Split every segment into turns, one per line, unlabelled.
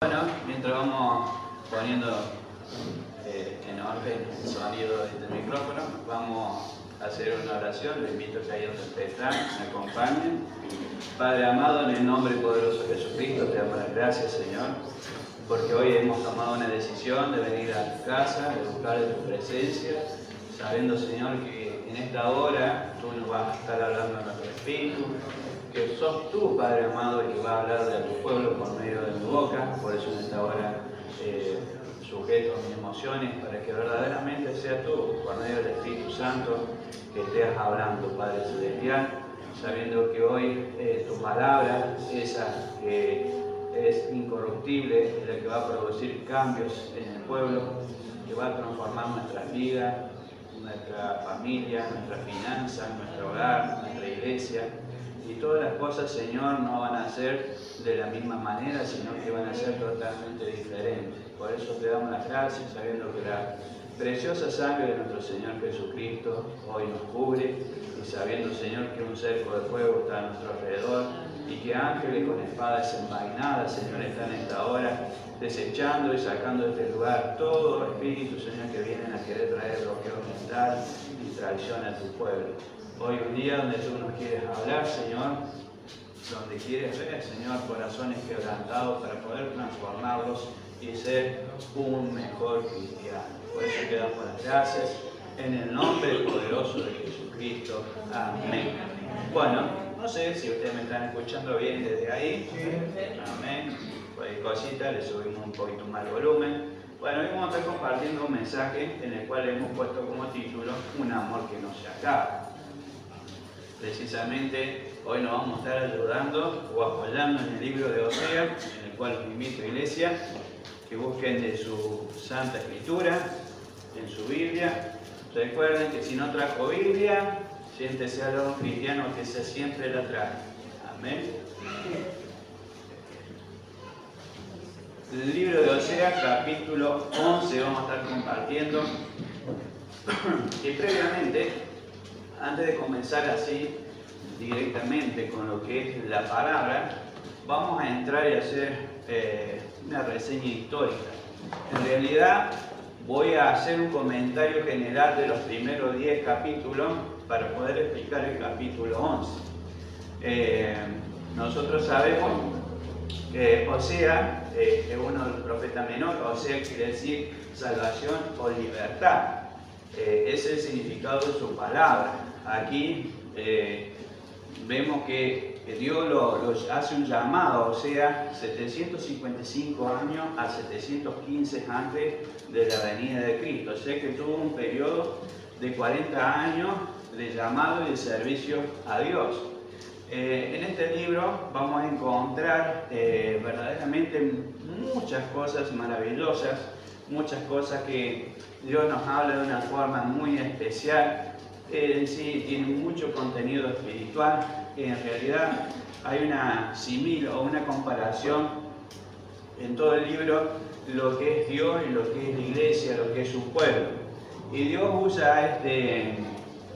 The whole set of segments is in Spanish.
Bueno, mientras vamos poniendo en orden el sonido del micrófono, vamos a hacer una oración. Les invito a que ahí donde están, me acompañen. Padre amado, en el nombre poderoso de Jesucristo, te damos las gracias, Señor, porque hoy hemos tomado una decisión de venir a tu casa, de buscar de tu presencia, sabiendo, Señor, que en esta hora tú nos vas a estar hablando a nuestro espíritu, que sos tú, Padre amado, el que va a hablar de tu pueblo por medio de tu boca. Por eso en esta hora sujeto mis emociones para que verdaderamente sea tú, por medio del Espíritu Santo, que estés hablando, Padre Celestial, sabiendo que hoy tu palabra, esa que es incorruptible, es la que va a producir cambios en el pueblo, que va a transformar nuestras vidas, nuestra familia, nuestra finanza, nuestro hogar, nuestra iglesia. Y todas las cosas, Señor, no van a ser de la misma manera, sino que van a ser totalmente diferentes. Por eso te damos las gracias, sabiendo que la preciosa sangre de nuestro Señor Jesucristo hoy nos cubre, y sabiendo, Señor, que un cerco de fuego está a nuestro alrededor, y que ángeles con espadas desenvainadas, Señor, están en esta hora desechando y sacando de este lugar todo espíritu, Señor, que vienen a querer traer bloqueo mental y traición a tu pueblo. Hoy un día donde tú nos quieres hablar, Señor, donde quieres ver, Señor, corazones quebrantados para poder transformarlos y ser un mejor cristiano. Por eso te damos las gracias en el nombre poderoso de Jesucristo. Amén. Bueno, no sé si ustedes me están escuchando bien desde ahí. Amén. Cualquier cosita, le subimos un poquito más el volumen. Bueno, hoy vamos a estar compartiendo un mensaje en el cual hemos puesto como título Un amor que no se acaba. Precisamente hoy nos vamos a estar ayudando o apoyando en el libro de Oseas, en el cual los invito, iglesia, que busquen de su Santa Escritura, en su Biblia. Recuerden que si no trajo Biblia, siéntese a los cristianos que se siempre la trae. Amén. El libro de Oseas, capítulo 11, vamos a estar compartiendo. Y previamente, antes de comenzar así directamente con lo que es la palabra, vamos a entrar y hacer una reseña histórica. En realidad voy a hacer un comentario general de los primeros 10 capítulos para poder explicar el capítulo 11. Nosotros sabemos que Oseas es uno de los profetas menores. Oseas quiere decir salvación o libertad. Es el significado de su palabra. Aquí vemos que Dios hace un llamado, o sea, 755 años a 715 antes de la venida de Cristo. O sea que tuvo un periodo de 40 años de llamado y de servicio a Dios. En este libro vamos a encontrar verdaderamente muchas cosas maravillosas, muchas cosas que Dios nos habla de una forma muy especial. Sí, tiene mucho contenido espiritual. En realidad hay una simil o una comparación en todo el libro, lo que es Dios y lo que es la iglesia, lo que es su pueblo. Y Dios usa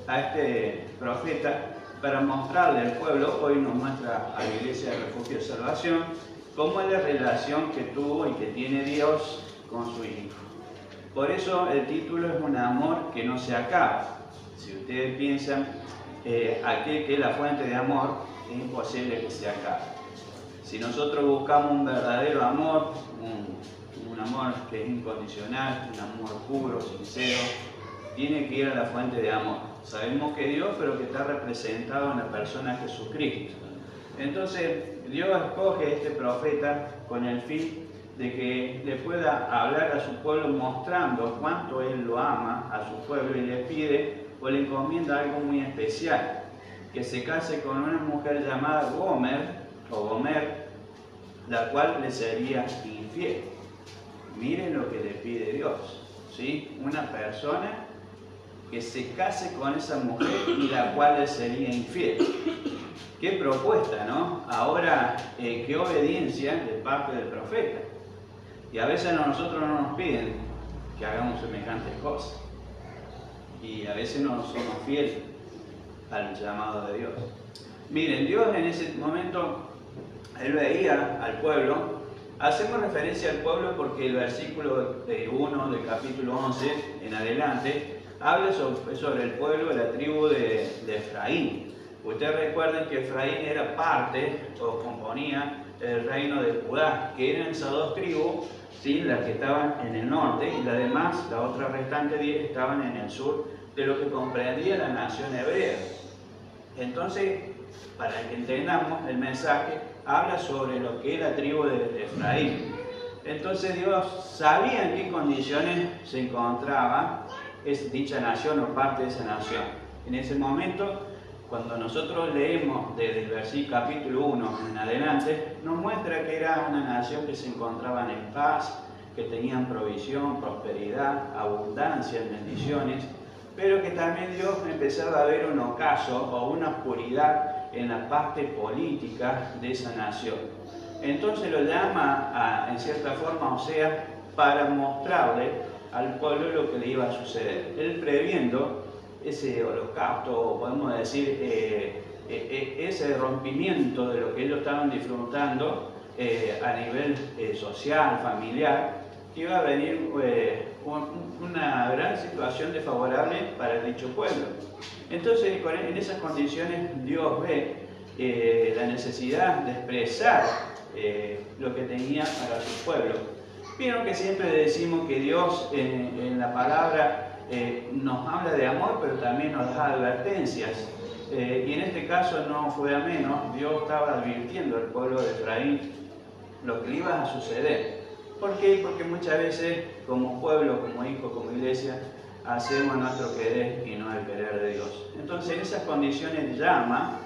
a este profeta para mostrarle al pueblo. Hoy nos muestra a la iglesia de Refugio de Salvación cómo es la relación que tuvo y que tiene Dios con su Hijo. Por eso el título es Un amor que no se acaba. Si ustedes piensan, aquel que es la fuente de amor, es imposible que se acabe. Si nosotros buscamos un verdadero amor, un amor que es incondicional, un amor puro, sincero, tiene que ir a la fuente de amor. Sabemos que Dios, pero que está representado en la persona de Jesucristo. Entonces, Dios escoge a este profeta con el fin de que le pueda hablar a su pueblo mostrando cuánto Él lo ama a su pueblo, y le pide o le encomienda algo muy especial, que se case con una mujer llamada Gomer, la cual le sería infiel. Miren lo que le pide Dios, ¿sí? Una persona que se case con esa mujer y la cual le sería infiel. Qué propuesta, ¿no? Ahora, qué obediencia de parte del profeta. Y a veces a nosotros no nos piden que hagamos semejantes cosas. Y a veces no somos fieles al llamado de Dios. Miren, Dios en ese momento, Él veía al pueblo Hacemos referencia al pueblo porque el versículo 1 del capítulo 11 en adelante habla sobre el pueblo de la tribu de Efraín. Ustedes recuerden que Efraín era parte o componía el reino de Judá, que eran esas dos tribus, ¿sí? Las que estaban en el norte y las demás, la otra restante 10, estaban en el sur de lo que comprendía la nación hebrea. Entonces, para que entendamos el mensaje, habla sobre lo que es la tribu de Efraín. Entonces Dios sabía en qué condiciones se encontraba dicha nación o parte de esa nación. En ese momento, cuando nosotros leemos desde el versículo capítulo 1 en adelante, nos muestra que era una nación que se encontraban en paz, que tenían provisión, prosperidad, abundancia en bendiciones, pero que también Dios empezaba a ver un ocaso o una oscuridad en la parte política de esa nación. Entonces lo llama en cierta forma a Oseas para mostrarle al pueblo lo que le iba a suceder. Él previendo ese holocausto, o podemos decir, ese rompimiento de lo que ellos estaban disfrutando a nivel social, familiar, que iba a venir una gran situación desfavorable para dicho pueblo. Entonces, en esas condiciones, Dios ve la necesidad de expresar lo que tenía para su pueblo. Vieron que siempre decimos que Dios en la palabra nos habla de amor, pero también nos da advertencias. Y en este caso no fue a menos. Dios estaba advirtiendo al pueblo de Efraín lo que le iba a suceder. ¿Por qué? Porque muchas veces, como pueblo, como hijo, como iglesia, hacemos nuestro querer y no el querer de Dios. Entonces, en esas condiciones llama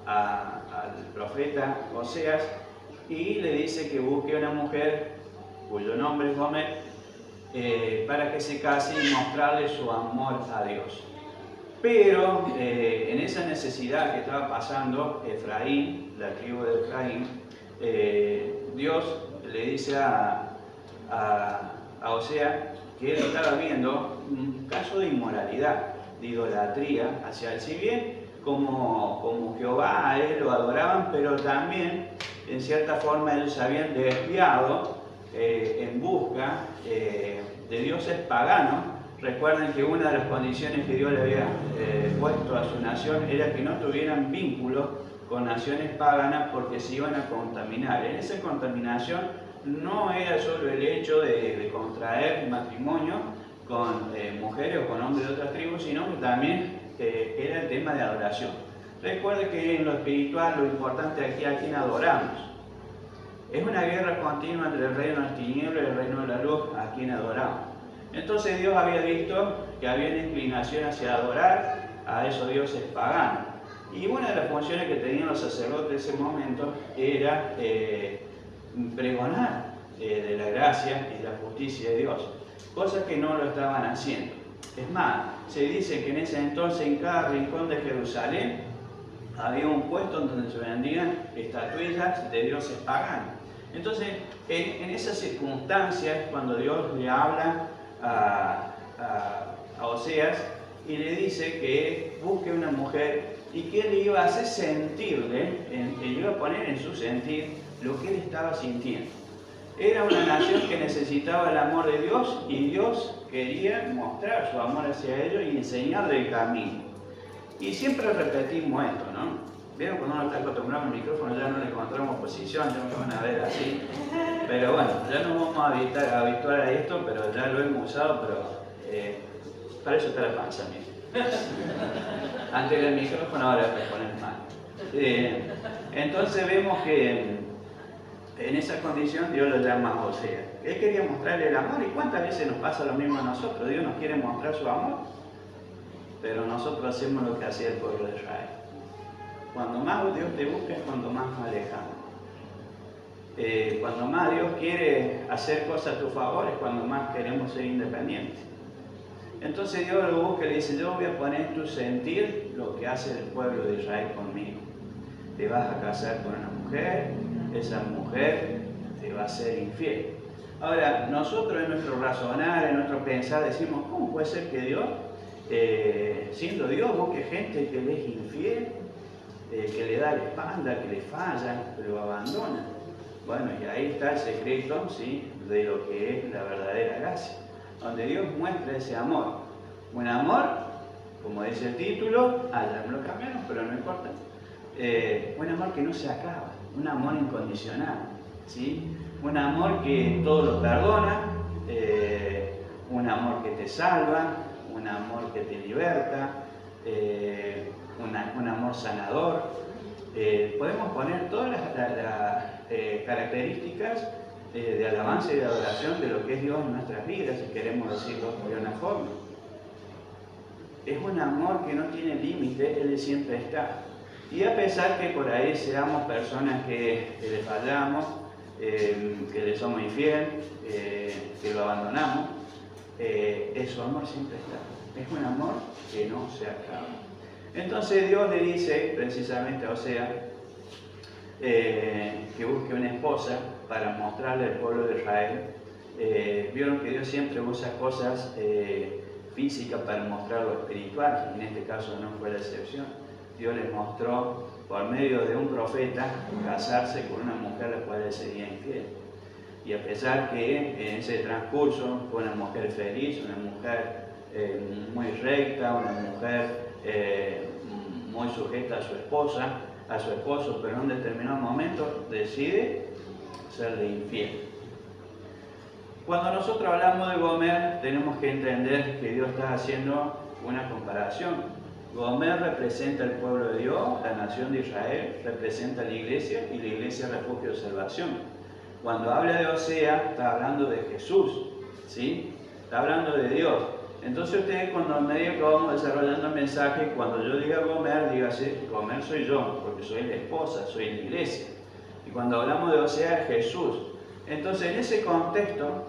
al profeta Oseas y le dice que busque una mujer cuyo nombre es Gomer, para que se case y mostrarle su amor a Dios. Pero en esa necesidad que estaba pasando Efraín, la tribu de Efraín, Dios le dice a Oseas que él estaba viendo un caso de inmoralidad, de idolatría hacia él. Si bien como Jehová a él lo adoraban, pero también en cierta forma ellos se habían desviado en busca de dioses paganos. Recuerden que una de las condiciones que Dios le había puesto a su nación era que no tuvieran vínculos con naciones paganas porque se iban a contaminar. En esa contaminación no era solo el hecho de contraer matrimonio con mujeres o con hombres de otras tribus, sino que también era el tema de adoración. Recuerde que en lo espiritual lo importante aquí es a quién adoramos. Es una guerra continua entre el reino de las tinieblas y el reino de la luz, a quien adoramos. Entonces Dios había visto que había una inclinación hacia adorar a esos dioses paganos. Y una de las funciones que tenían los sacerdotes en ese momento era pregonar de la gracia y la justicia de Dios, cosas que no lo estaban haciendo. Es más, se dice que en ese entonces en cada rincón de Jerusalén había un puesto donde se vendían estatuillas de dioses paganos. Entonces, en esas circunstancias, cuando Dios le habla a Oseas y le dice que busque una mujer y que él le iba a hacer sentirle, le iba a poner en su sentir lo que él estaba sintiendo. Era una nación que necesitaba el amor de Dios y Dios quería mostrar su amor hacia ellos y enseñarle el camino. Y siempre repetimos esto, ¿no? Vieron cuando uno está acostumbrado al micrófono, ya no le encontramos posición, ya me van a ver así. Pero bueno, ya no vamos a habituar a esto, pero ya lo hemos usado, pero para eso está la panza, mira. Antes del micrófono, ahora para poner mal. Entonces vemos que en esa condición Dios lo llama a Oseas. Él quería mostrarle el amor, y cuántas veces nos pasa lo mismo a nosotros. Dios nos quiere mostrar su amor, pero nosotros hacemos lo que hacía el pueblo de Israel. Cuando más Dios te busca es cuando más nos alejamos. Cuando más Dios quiere hacer cosas a tu favor es cuando más queremos ser independientes. Entonces Dios lo busca y le dice: yo voy a poner en tu sentir lo que hace el pueblo de Israel conmigo. Te vas a casar con una mujer, esa mujer te va a ser infiel. Ahora, nosotros en nuestro razonar, en nuestro pensar, decimos: ¿cómo puede ser que Dios, siendo Dios, busque gente que le es infiel, que le da la espalda, que le falla, que lo abandona? Bueno, y ahí está el secreto, ¿sí?, de lo que es la verdadera gracia, donde Dios muestra ese amor. Un amor, como dice el título, ya me lo cambiaron, pero no importa. Un amor que no se acaba, un amor incondicional, ¿sí? Un amor que todo lo perdona, un amor que te salva, un amor que te liberta, un amor sanador. Podemos poner todas las características de alabanza y de adoración de lo que es Dios en nuestras vidas, si queremos decirlo de una forma. Es un amor que no tiene límite, Él siempre está. Y a pesar que por ahí seamos personas que le fallamos, que le somos infiel, que lo abandonamos, su amor siempre está. Es un amor que no se acaba. Entonces Dios le dice precisamente a Osea que busque una esposa para mostrarle al pueblo de Israel. Vieron que Dios siempre usa cosas físicas para mostrar lo espiritual, y en este caso no fue la excepción. Dios les mostró por medio de un profeta casarse con una mujer a la cual él sería infiel. Y a pesar que en ese transcurso fue una mujer feliz, una mujer muy recta, una mujer muy sujeta a su esposo, pero en un determinado momento decide serle infiel. Cuando nosotros hablamos de Gomer, tenemos que entender que Dios está haciendo una comparación. Gomer representa el pueblo de Dios, la nación de Israel, representa la iglesia, y la iglesia es refugio de salvación. Cuando habla de Osea, está hablando de Jesús, ¿sí? Está hablando de Dios. Entonces ustedes, cuando a medida que vamos desarrollando el mensaje, cuando yo diga Gomer, dígase, Gomer soy yo, porque soy la esposa, soy la iglesia. Y cuando hablamos de Osea, es Jesús. Entonces, en ese contexto,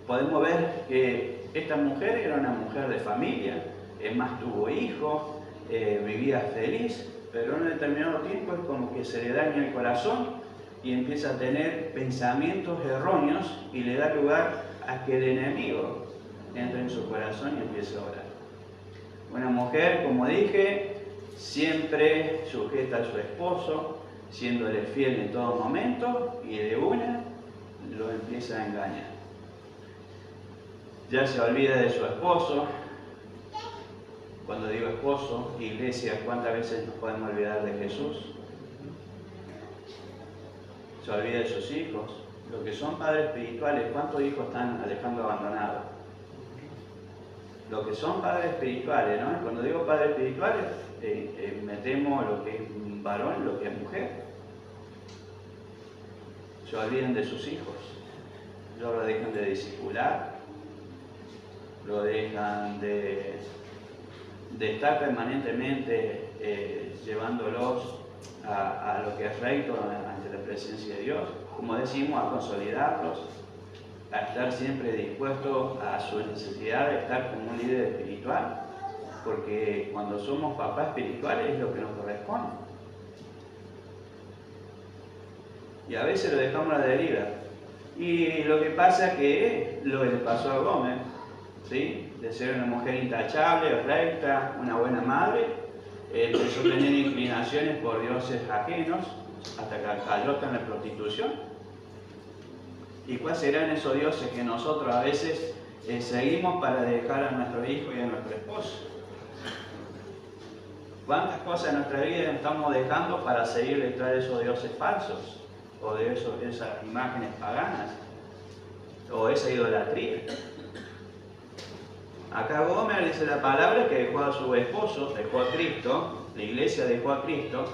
podemos ver que esta mujer era una mujer de familia, es más, tuvo hijos, vivía feliz, pero en un determinado tiempo es como que se le daña el corazón y empieza a tener pensamientos erróneos y le da lugar a que el enemigo entre en su corazón y empiece a orar. Una mujer, como dije, siempre sujeta a su esposo, siéndole fiel en todo momento, y de una lo empieza a engañar. Ya se olvida de su esposo. Cuando digo esposo, iglesia, ¿cuántas veces nos podemos olvidar de Jesús? Se olvida de sus hijos. Los que son padres espirituales, ¿cuántos hijos están dejando abandonados? Los que son padres espirituales, ¿no? Cuando digo padres espirituales, metemos lo que es varón, lo que es mujer. Se olvidan de sus hijos. Lo dejan de discipular, lo dejan de estar permanentemente llevándolos a lo que es recto ante la presencia de Dios, como decimos, a consolidarlos, a estar siempre dispuestos a su necesidad de estar como un líder espiritual, porque cuando somos papás espirituales es lo que nos corresponde. Y a veces lo dejamos a la deriva. Y lo que pasa es que lo que le pasó a Gomer, ¿sí?, de ser una mujer intachable, recta, una buena madre, empezó a tener inclinaciones por dioses ajenos, hasta que cayó en la prostitución. ¿Y cuáles serán esos dioses que nosotros a veces seguimos para dejar a nuestro hijo y a nuestro esposo? ¿Cuántas cosas en nuestra vida estamos dejando para seguir detrás de esos dioses falsos? O de esas imágenes paganas, o esa idolatría. Acá Gomer dice la palabra que dejó a su esposo, dejó a Cristo, la iglesia dejó a Cristo,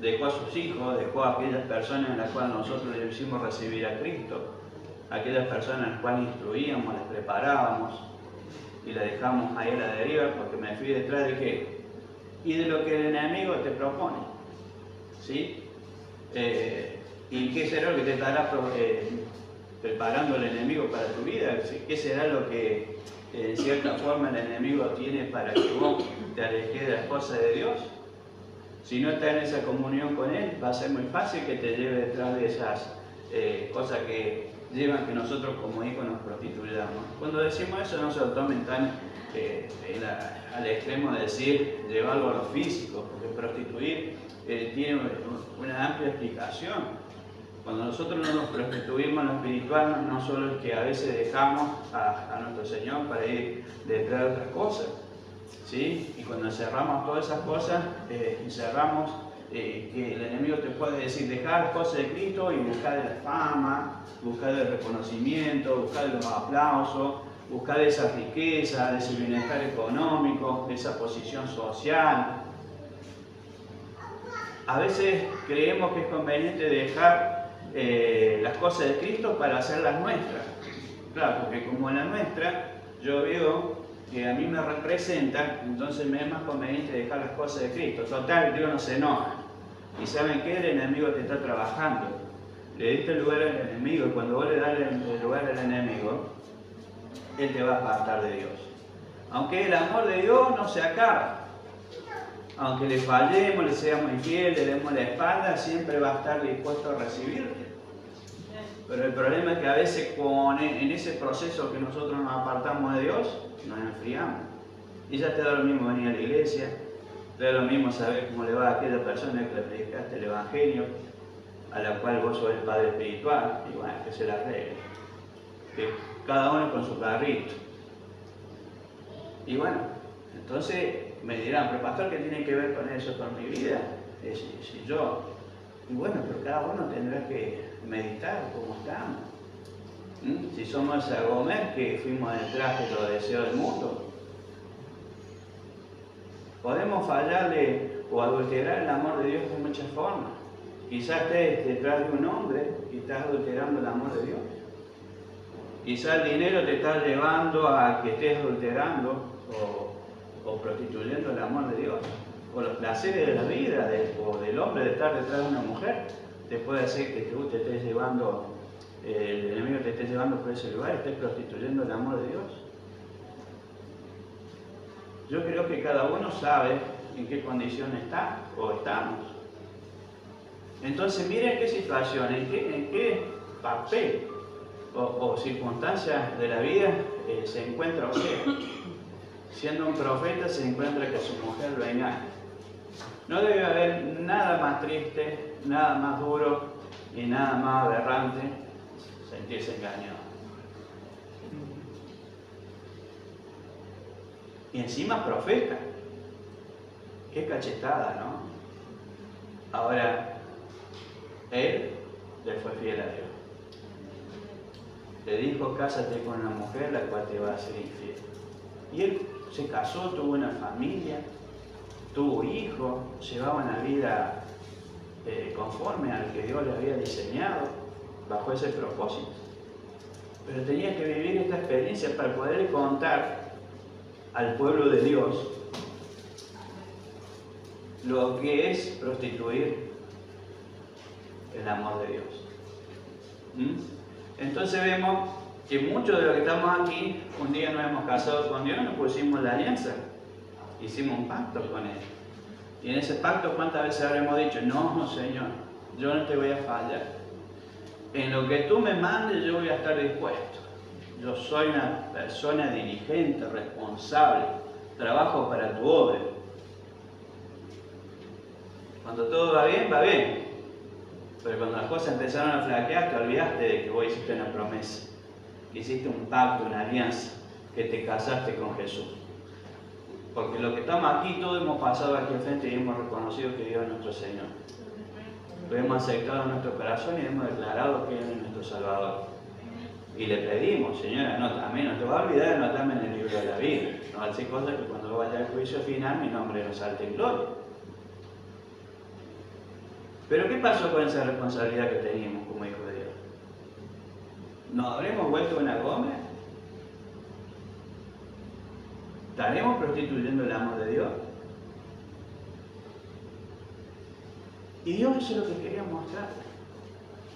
dejó a sus hijos, dejó a aquellas personas en las cuales nosotros le hicimos recibir a Cristo, aquellas personas en las cuales instruíamos, las preparábamos y las dejamos ahí a la deriva porque me fui detrás de qué y de lo que el enemigo te propone, ¿sí? ¿Y qué será lo que te estará preparando el enemigo para tu vida? ¿Qué será lo que en cierta forma el enemigo tiene para que vos te alejes de las cosas de Dios? Si no estás en esa comunión con Él, va a ser muy fácil que te lleve detrás de esas cosas que llevan que nosotros como hijos nos prostituyamos. Cuando decimos eso, no se lo tomen tan al extremo de decir llevarlo a lo físico, porque prostituir tiene una amplia explicación. Cuando nosotros no nos prostituimos en lo espiritual, no solo es que a veces dejamos a nuestro Señor para ir detrás de otras cosas, ¿sí? Y cuando cerramos todas esas cosas, cerramos que el enemigo te puede decir, dejar las cosas de Cristo y buscar de la fama, buscar el reconocimiento, buscar los aplausos, buscar esa riqueza, de ese bienestar económico, de esa posición social. A veces creemos que es conveniente dejar las cosas de Cristo para hacerlas nuestras. Claro, porque como la nuestra, yo veo que a mí me representa, entonces me es más conveniente dejar las cosas de Cristo. Total, Dios no se enoja. Y ¿saben qué? El enemigo te está trabajando. Le diste el lugar al enemigo, y cuando vos le das el lugar al enemigo, él te va a apartar de Dios. Aunque el amor de Dios no se acaba. Aunque le fallemos, le seamos infieles, le demos la espalda, siempre va a estar dispuesto a recibirte. Pero el problema es que a veces en ese proceso que nosotros nos apartamos de Dios, nos enfriamos. Y ya te da lo mismo venir a la iglesia, te da lo mismo saber cómo le va a aquella persona que le predicaste el Evangelio, a la cual vos sos el Padre espiritual, y bueno, que se la arregle. Que cada uno con su carrito. Y bueno, entonces me dirán, pero pastor, ¿qué tiene que ver con eso, con mi vida? Si yo, y bueno, pero cada uno tendrá que meditar cómo estamos. Si somos esa Gomer que fuimos detrás de los deseos del mundo, podemos fallarle o adulterar el amor de Dios de muchas formas. Quizás estés detrás de un hombre y estás adulterando el amor de Dios. Quizás el dinero te está llevando a que estés adulterando o prostituyendo el amor de Dios. O los placeres de la vida o del hombre de estar detrás de una mujer te puede hacer que tú te estés llevando, el enemigo te esté llevando por ese lugar y estés prostituyendo el amor de Dios. Yo creo que cada uno sabe en qué condición está o estamos. Entonces miren qué situación, en qué papel o circunstancias de la vida se encuentra usted. Siendo un profeta se encuentra que su mujer lo engaña. No debe haber nada más triste, nada más duro y nada más aberrante sentirse engañado. Y encima profeta. Qué cachetada, ¿no? Ahora, él le fue fiel a Dios. Le dijo, cásate con una mujer la cual te va a ser infiel. Y él se casó, tuvo una familia, tuvo hijos, llevaba una vida conforme al que Dios le había diseñado, bajo ese propósito. Pero tenía que vivir esta experiencia para poder contar al pueblo de Dios lo que es prostituir el amor de Dios. Entonces vemos que muchos de los que estamos aquí, un día nos hemos casado con Dios, nos pusimos la alianza, hicimos un pacto con Él. Y en ese pacto, ¿cuántas veces habremos dicho? No, Señor, yo no te voy a fallar. En lo que tú me mandes, yo voy a estar dispuesto. Yo soy una persona diligente, responsable, trabajo para tu obra. Cuando todo va bien, va bien. Pero cuando las cosas empezaron a flaquear, te olvidaste de que vos hiciste una promesa. Hiciste un pacto, una alianza, que te casaste con Jesús. Porque lo que estamos aquí, todos hemos pasado aquí al frente y hemos reconocido que Dios es nuestro Señor. Lo hemos aceptado en nuestro corazón y hemos declarado que Él es nuestro Salvador. Y le pedimos, Señor, anótame, no te vas a olvidar de anotarme en el libro de la vida. No haces cosas que cuando vaya al juicio final mi nombre no salte en gloria. Pero ¿qué pasó con esa responsabilidad que teníamos como hijos de Dios? ¿Nos habremos vuelto una goma? ¿Estaremos prostituyendo el amor de Dios? Y Dios eso es lo que quería mostrar.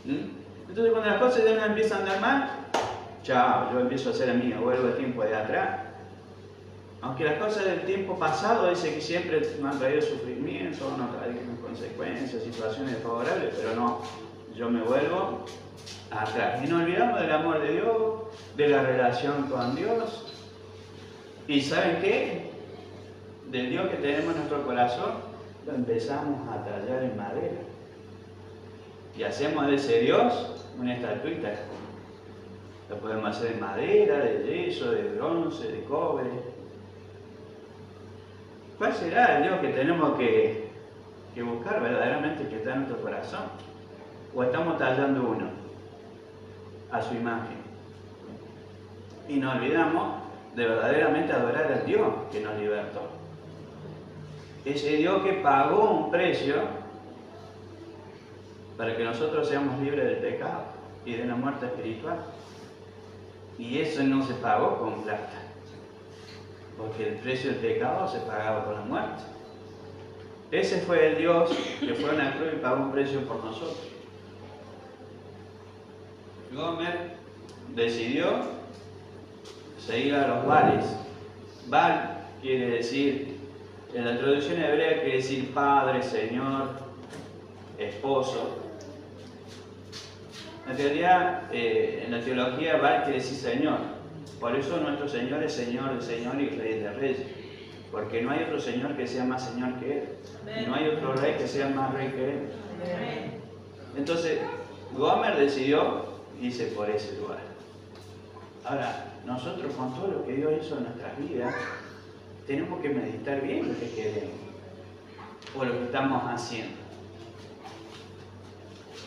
Entonces cuando las cosas ya no empiezan a andar mal, chao, yo empiezo a hacer amiga, vuelvo al tiempo de atrás. Aunque las cosas del tiempo pasado dice que siempre me han traído sufrimiento, no traído consecuencias, situaciones desfavorables, pero no, yo me vuelvo atrás. Y nos olvidamos del amor de Dios, de la relación con Dios. ¿Y saben qué? Del Dios que tenemos en nuestro corazón, lo empezamos a tallar en madera. y hacemos de ese Dios una estatuita. La podemos hacer de madera, de yeso, de bronce, de cobre. ¿Cuál será el Dios que tenemos que buscar verdaderamente que está en nuestro corazón? ¿O estamos tallando uno a su imagen? Y nos olvidamos de verdaderamente adorar al Dios que nos libertó. Ese Dios que pagó un precio para que nosotros seamos libres del pecado y de la muerte espiritual. Y eso no se pagó con plata, porque el precio del pecado se pagaba con la muerte. Ese fue el Dios que fue a una cruz y pagó un precio por nosotros. Gomer decidió seguir a los Baales. Baal quiere decir, en la traducción hebrea quiere decir padre, señor, esposo. En realidad, en la teología, Baal quiere decir Señor. Por eso nuestro Señor es Señor de Señor y Rey de Reyes. Porque no hay otro Señor que sea más Señor que Él. Y no hay otro Rey que sea más Rey que Él. Entonces, Gomer decidió irse por ese lugar. Ahora, nosotros con todo lo que Dios hizo en nuestras vidas, tenemos que meditar bien lo que queremos. O lo que estamos haciendo.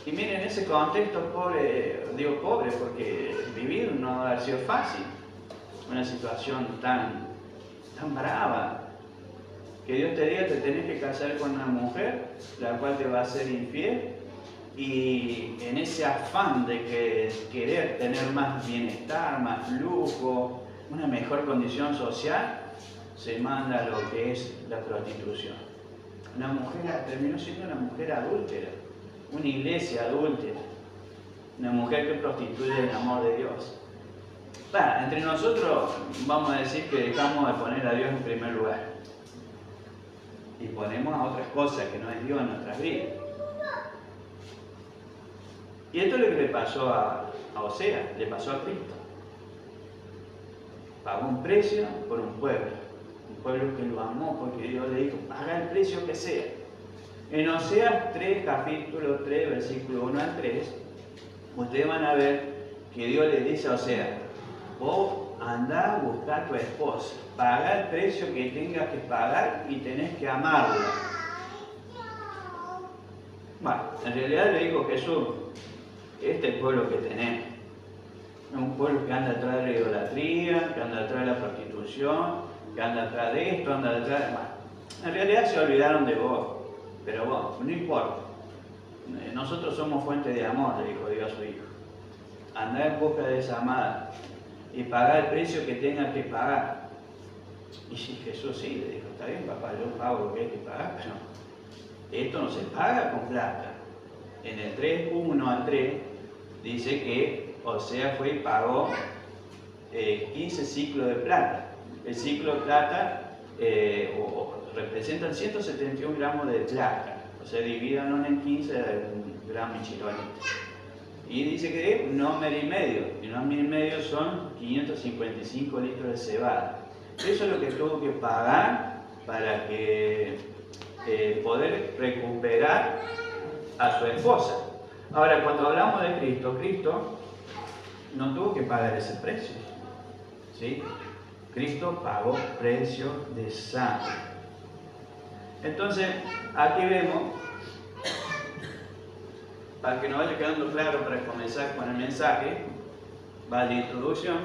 Y miren, en ese contexto pobre, digo pobre porque vivir no ha sido fácil. Una situación tan brava. Que Dios te diga, te tenés que casar con una mujer, la cual te va a ser infiel. Y en ese afán de querer tener más bienestar, más lujo, una mejor condición social, se manda lo que es la prostitución. Una mujer terminó siendo una mujer adúltera. Una iglesia adúltera, una mujer que prostituye el amor de Dios. Entre nosotros vamos a decir que dejamos de poner a Dios en primer lugar y ponemos a otras cosas que no es Dios en nuestras vidas. Y esto es lo que le pasó a Oseas, le pasó a Cristo. Pagó un precio por un pueblo que lo amó porque Dios le dijo, paga el precio que sea. En Oseas 3, capítulo 3, versículo 1 al 3, ustedes van a ver que Dios le dice a Oseas, vos andá a buscar a tu esposa, paga el precio que tengas que pagar y tenés que amarla. Bueno, en realidad le dijo Jesús, este es el pueblo que tenés. Es un pueblo que anda atrás de la idolatría, que anda atrás de la prostitución, que anda atrás de esto, anda atrás de... Bueno, en realidad se olvidaron de vos. Pero bueno, no importa. Nosotros somos fuente de amor, le dijo Dios a su Hijo. Andá en busca de esa amada y pagar el precio que tengas que pagar. Y Jesús sí, le dijo, está bien papá, yo pago lo que hay que pagar, pero esto no se paga con plata. En el 3, 1 al 3, dice que Oseas fue y pagó 15 ciclos de plata. El ciclo de plata representan 171 gramos de plata, o sea, divídanlo en 15 gramos y chilonitos. Y dice que un homer y medio son 555 litros de cebada. Eso es lo que tuvo que pagar para que poder recuperar a su esposa. Ahora, cuando hablamos de Cristo, Cristo no tuvo que pagar ese precio, ¿sí? Cristo pagó precio de sangre. Entonces, aquí vemos, para que nos vaya quedando claro para comenzar con el mensaje, va la introducción.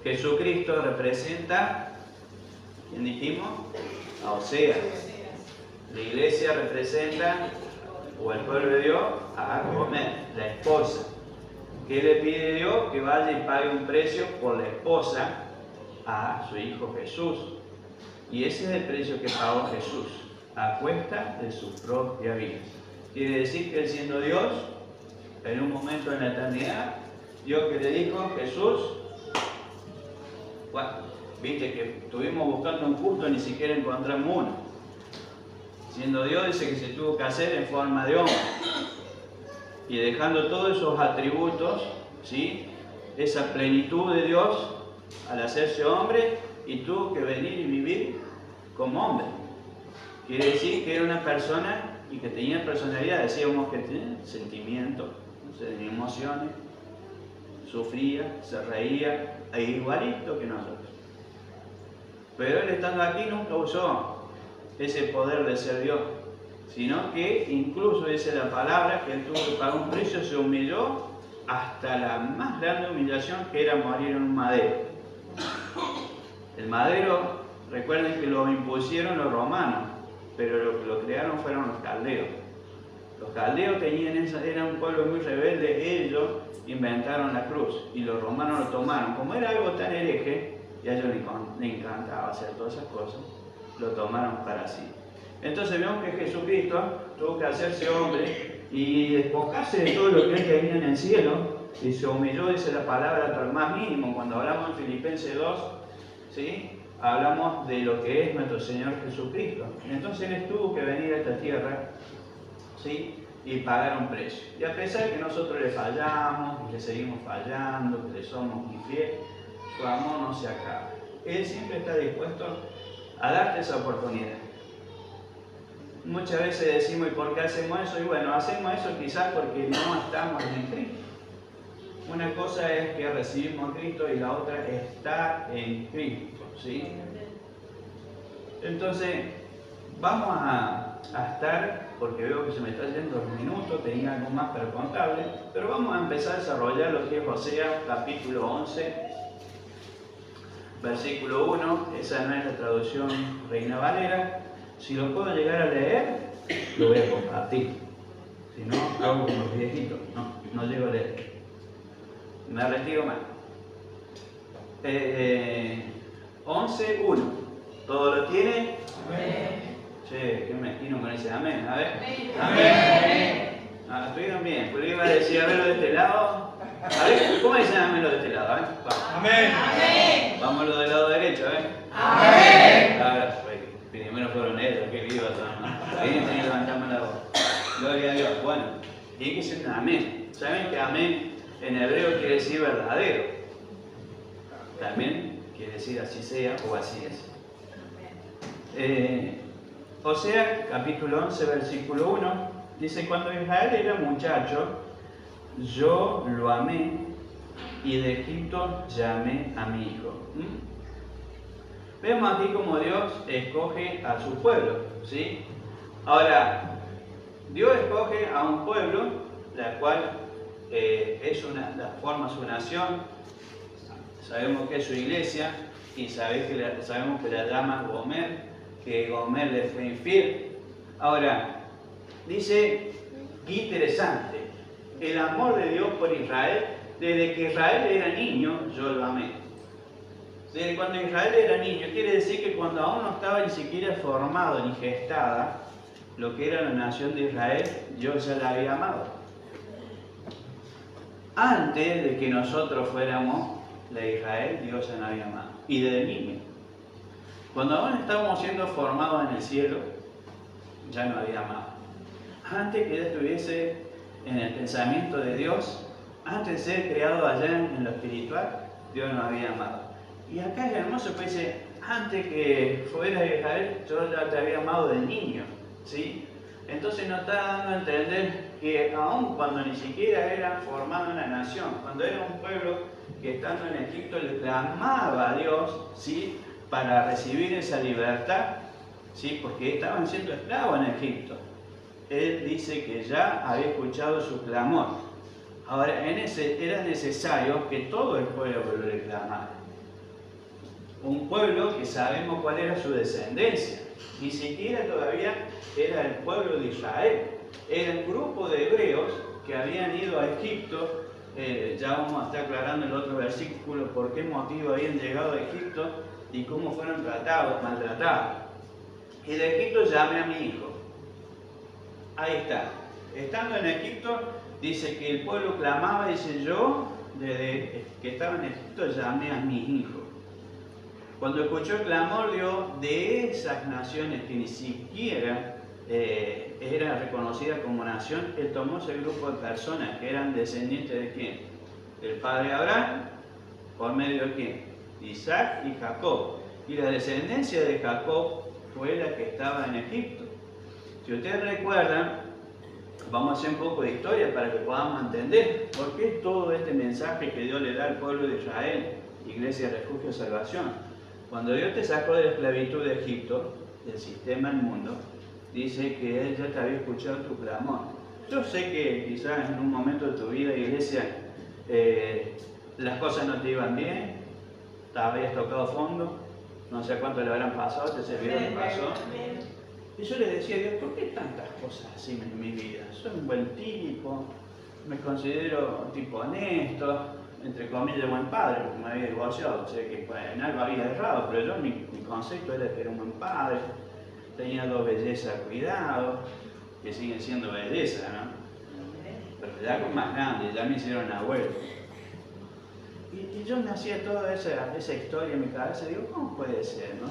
Jesucristo representa, ¿quién dijimos? A Oseas. La iglesia representa, o el pueblo de Dios, a Gomer, la esposa. ¿Qué le pide Dios? Que vaya y pague un precio por la esposa a su Hijo Jesús. Y ese es el precio que pagó Jesús, a cuesta de su propia vida. Quiere decir que Él siendo Dios, en un momento en la eternidad, Dios que le dijo, Jesús, bueno, viste que estuvimos buscando un culto y ni siquiera encontramos uno. Siendo Dios, dice que se tuvo que hacer en forma de hombre. Y dejando todos esos atributos, ¿sí? Esa plenitud de Dios, al hacerse hombre, y tuvo que venir y vivir como hombre. Quiere decir que era una persona y que tenían personalidad, decíamos que tenían sentimientos, emociones, sufría, se reía, igualito que nosotros. Pero él estando aquí nunca usó ese poder de ser Dios, sino que incluso dice la palabra que él tuvo que pagar un precio, se humilló hasta la más grande humillación, que era morir en un madero. El madero, recuerden que lo impusieron los romanos, pero lo que lo crearon fueron los caldeos. Los caldeos eran un pueblo muy rebelde, ellos inventaron la cruz y los romanos lo tomaron. Como era algo tan hereje, y a ellos les encantaba hacer todas esas cosas, lo tomaron para sí. Entonces vemos que Jesucristo tuvo que hacerse hombre y despojarse de todo lo que él tenía en el cielo, y se humilló, dice la palabra, hasta el más mínimo. Cuando hablamos en Filipenses 2, ¿sí?, hablamos de lo que es nuestro Señor Jesucristo. Entonces él tuvo que venir a esta tierra, ¿sí?, y pagar un precio. Y a pesar de que nosotros le fallamos, y le seguimos fallando, que le somos infieles, su amor no se acaba. Él siempre está dispuesto a darte esa oportunidad. Muchas veces decimos, ¿y por qué hacemos eso? Y bueno, hacemos eso quizás porque no estamos en Cristo. Una cosa es que recibimos a Cristo y la otra es estar en Cristo, ¿sí? Entonces, vamos a estar, porque veo que se me está yendo los minutos, tenía algo más para contarles, pero vamos a empezar a desarrollar lo que es Oseas capítulo 11, versículo 1, esa no es la traducción Reina Valera. Si lo puedo llegar a leer, lo voy a compartir. Si no, hago como los viejitos. No llego a leer. Me retiro más. 11:1. ¿Todo lo tiene?
Amén.
Che, qué mezquino me dice amén. A ver.
Amén.
Ah, estuvieron bien. Porque iba a decir, a ver lo de este lado. A ver, ¿cómo dicen amén lo de este lado? A ver.
Amén. Amén.
Vamos lo del lado derecho, a ver.
Amén.
Ahora, primero fueron ellos, que vivos son. Ahí tenía que levantarme la voz. Gloria a Dios. Bueno, tiene que ser un amén. ¿Saben que amén en hebreo quiere decir verdadero? También quiere decir así sea o así es. Oseas capítulo 11, versículo 1, dice: cuando Israel era muchacho, yo lo amé y de Egipto llamé a mi hijo. Vemos aquí como Dios escoge a su pueblo, ¿sí? Ahora, Dios escoge a un pueblo, la cual forma su nación, sabemos que es su iglesia, y sabemos que la llama Gomer, que Gomer le fue infiel. Ahora, dice, qué interesante, el amor de Dios por Israel, desde que Israel era niño, yo lo amé. Desde cuando Israel era niño, quiere decir que cuando aún no estaba ni siquiera formado ni gestada lo que era la nación de Israel, Dios ya la había amado. Antes de que nosotros fuéramos de Israel, Dios ya la había amado. Y desde niño. Cuando aún estábamos siendo formados en el cielo, ya no había amado. Antes que ya estuviese en el pensamiento de Dios, antes de ser creado allá en lo espiritual, Dios nos había amado. Y acá es hermoso, pues dice, antes que fuera de Israel, yo ya te había amado de niño, ¿sí? Entonces nos está dando a entender que aun cuando ni siquiera eran formados en la nación, cuando era un pueblo que estando en Egipto le clamaba a Dios, ¿sí?, para recibir esa libertad, ¿sí?, porque estaban siendo esclavos en Egipto. Él dice que ya había escuchado su clamor. Ahora, era necesario que todo el pueblo le clamara. Un pueblo que sabemos cuál era su descendencia. Ni siquiera todavía era el pueblo de Israel. Era el grupo de hebreos que habían ido a Egipto. Ya vamos a estar aclarando en el otro versículo por qué motivo habían llegado a Egipto y cómo fueron maltratados. Y de Egipto llamé a mi hijo. Ahí está. Estando en Egipto, dice que el pueblo clamaba, dice yo, desde que estaba en Egipto, llamé a mi hijo. Cuando escuchó el clamor Dios de esas naciones que ni siquiera era reconocida como nación, él tomó ese grupo de personas que eran descendientes de ¿quién? Del padre Abraham, por medio de ¿quién? Isaac y Jacob. Y la descendencia de Jacob fue la que estaba en Egipto. Si ustedes recuerdan, vamos a hacer un poco de historia para que podamos entender por qué todo este mensaje que Dios le da al pueblo de Israel, Iglesia, Refugio, Salvación. Cuando Dios te sacó de la esclavitud de Egipto, del sistema del mundo, dice que Él ya te había escuchado tu clamor. Yo sé que quizás en un momento de tu vida, Iglesia, las cosas no te iban bien, te habías tocado fondo, no sé cuánto le habrán pasado, te servidor le pasó. Y yo le decía a Dios, ¿por qué tantas cosas así en mi vida? Soy un buen tipo, me considero un tipo honesto, entre comillas buen padre, porque me había divorciado, o sea que en algo había errado, pero yo mi concepto era que era un buen padre, tenía dos bellezas cuidado, que siguen siendo bellezas, ¿no? Pero ya algo más grande, ya me hicieron abuelo. Y yo me hacía toda esa historia en mi cabeza, digo, ¿cómo puede ser, no?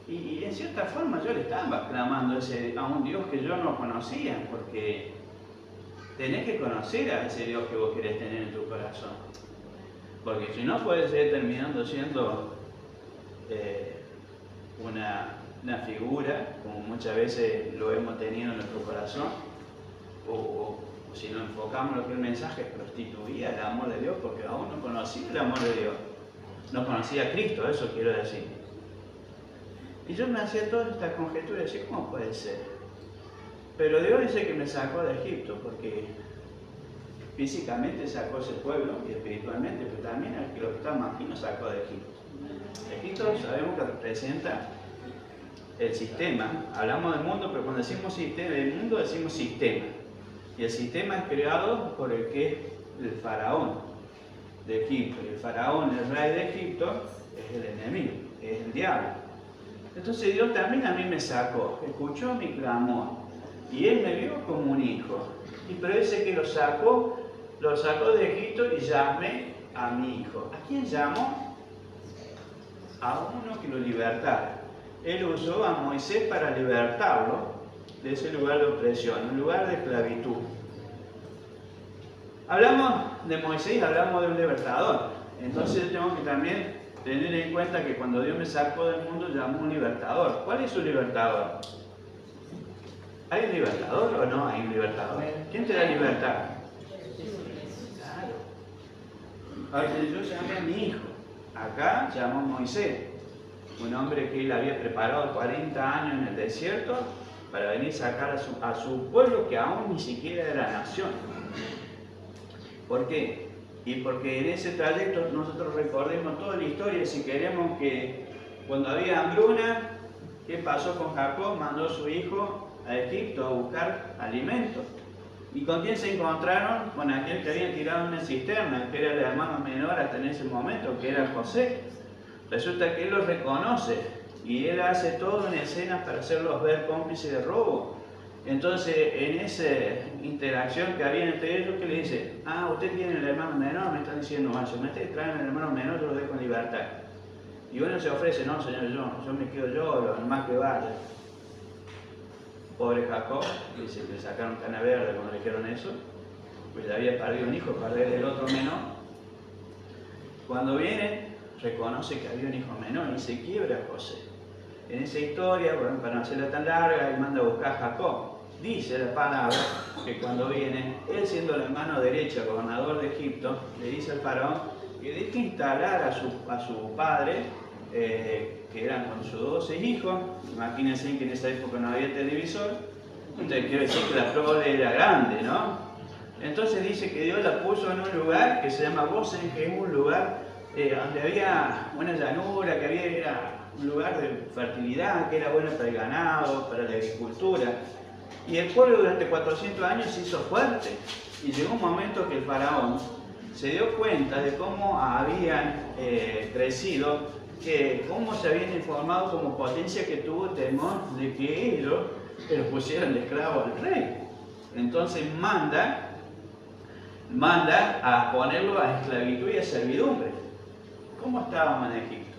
Y en cierta forma yo le estaba clamando a un Dios que yo no conocía, porque tenés que conocer a ese Dios que vos querés tener en tu corazón. Porque si no puede ser terminando siendo una figura, como muchas veces lo hemos tenido en nuestro corazón, o si nos enfocamos en lo que el mensaje prostituía el amor de Dios, porque aún no conocía el amor de Dios, no conocía a Cristo, eso quiero decir. Y yo me hacía toda esta conjetura y decía, ¿cómo puede ser? Pero Dios dice que me sacó de Egipto, porque físicamente sacó ese pueblo y espiritualmente, pero también el que lo que estamos aquí nos sacó de Egipto. Egipto sabemos que representa el sistema. Hablamos del mundo, pero cuando decimos sistema, del mundo decimos sistema. Y el sistema es creado por el que es el faraón de Egipto. Y el faraón, el rey de Egipto, es el enemigo, es el diablo. Entonces Dios también a mí me sacó, escuchó mi clamor y Él me vio como un hijo. Pero dice que lo sacó de Egipto y llamé a mi hijo. ¿A quién llamó? A uno que lo libertara. Él usó a Moisés para libertarlo de ese lugar de opresión, un lugar de esclavitud. Hablamos de Moisés, hablamos de un libertador. Entonces yo tengo que también tener en cuenta que cuando Dios me sacó del mundo llamó un libertador. ¿Cuál es su libertador? ¿Hay un libertador o no hay un libertador? ¿Quién te da libertad? Claro. Ahora yo llamé a mi hijo. Acá llamó a Moisés, un hombre que él había preparado 40 años en el desierto para venir a sacar a su pueblo que aún ni siquiera era nación. ¿Por qué? Y porque en ese trayecto nosotros recordemos toda la historia. Si queremos que cuando había hambruna, ¿qué pasó con Jacob? Mandó a su hijo a Egipto a buscar alimento. ¿Y con quién se encontraron? Con aquel que había tirado una cisterna, que era el hermano menor hasta en ese momento, que era José. Resulta que él los reconoce y él hace todo en escenas para hacerlos ver cómplices de robo. Entonces, en esa interacción que había entre ellos, ¿qué le dice? Ah, usted tiene el hermano menor, me están diciendo, si me traen el hermano menor, yo lo dejo en libertad. Y uno se ofrece, no, señor, yo me quedo yo, lo más que vaya. Pobre Jacob, dice que le sacaron cana verde cuando le dijeron eso, pues le había perdido un hijo, perder el otro menor. Cuando viene, reconoce que había un hijo menor y se quiebra José. En esa historia, bueno, para no hacerla tan larga, él manda a buscar a Jacob. Dice la palabra que cuando viene, él siendo la mano derecha, gobernador de Egipto, le dice al faraón que deje instalar a su padre, que eran con sus 12 hijos. Imagínense que en esa época no había televisor, entonces quiero decir que la prole era grande, ¿no? Entonces dice que Dios la puso en un lugar que se llama Gosen, que es un lugar donde había una llanura, que era un lugar de fertilidad, que era bueno para el ganado, para la agricultura. Y el pueblo durante 400 años se hizo fuerte. Y llegó un momento que el faraón se dio cuenta de cómo habían crecido, cómo se habían informado como potencia, que tuvo temor de que ellos los pusieran de esclavo al rey. Entonces manda a ponerlo a esclavitud y a servidumbre. ¿Cómo estábamos en Egipto?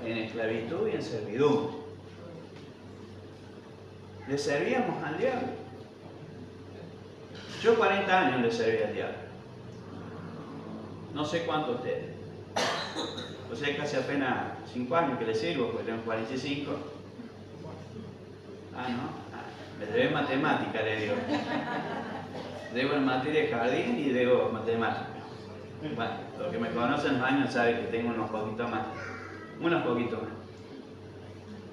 En esclavitud y en servidumbre. Le servíamos al diablo. Yo 40 años le serví al diablo. No sé cuánto ustedes. O sea, casi apenas 5 años que le sirvo, porque tengo 45. Ah, ¿no? Me debe matemática, le digo. Debo en materia de jardín y debo matemática. Bueno, los que me conocen más años saben que tengo unos poquitos más. Unos poquitos más.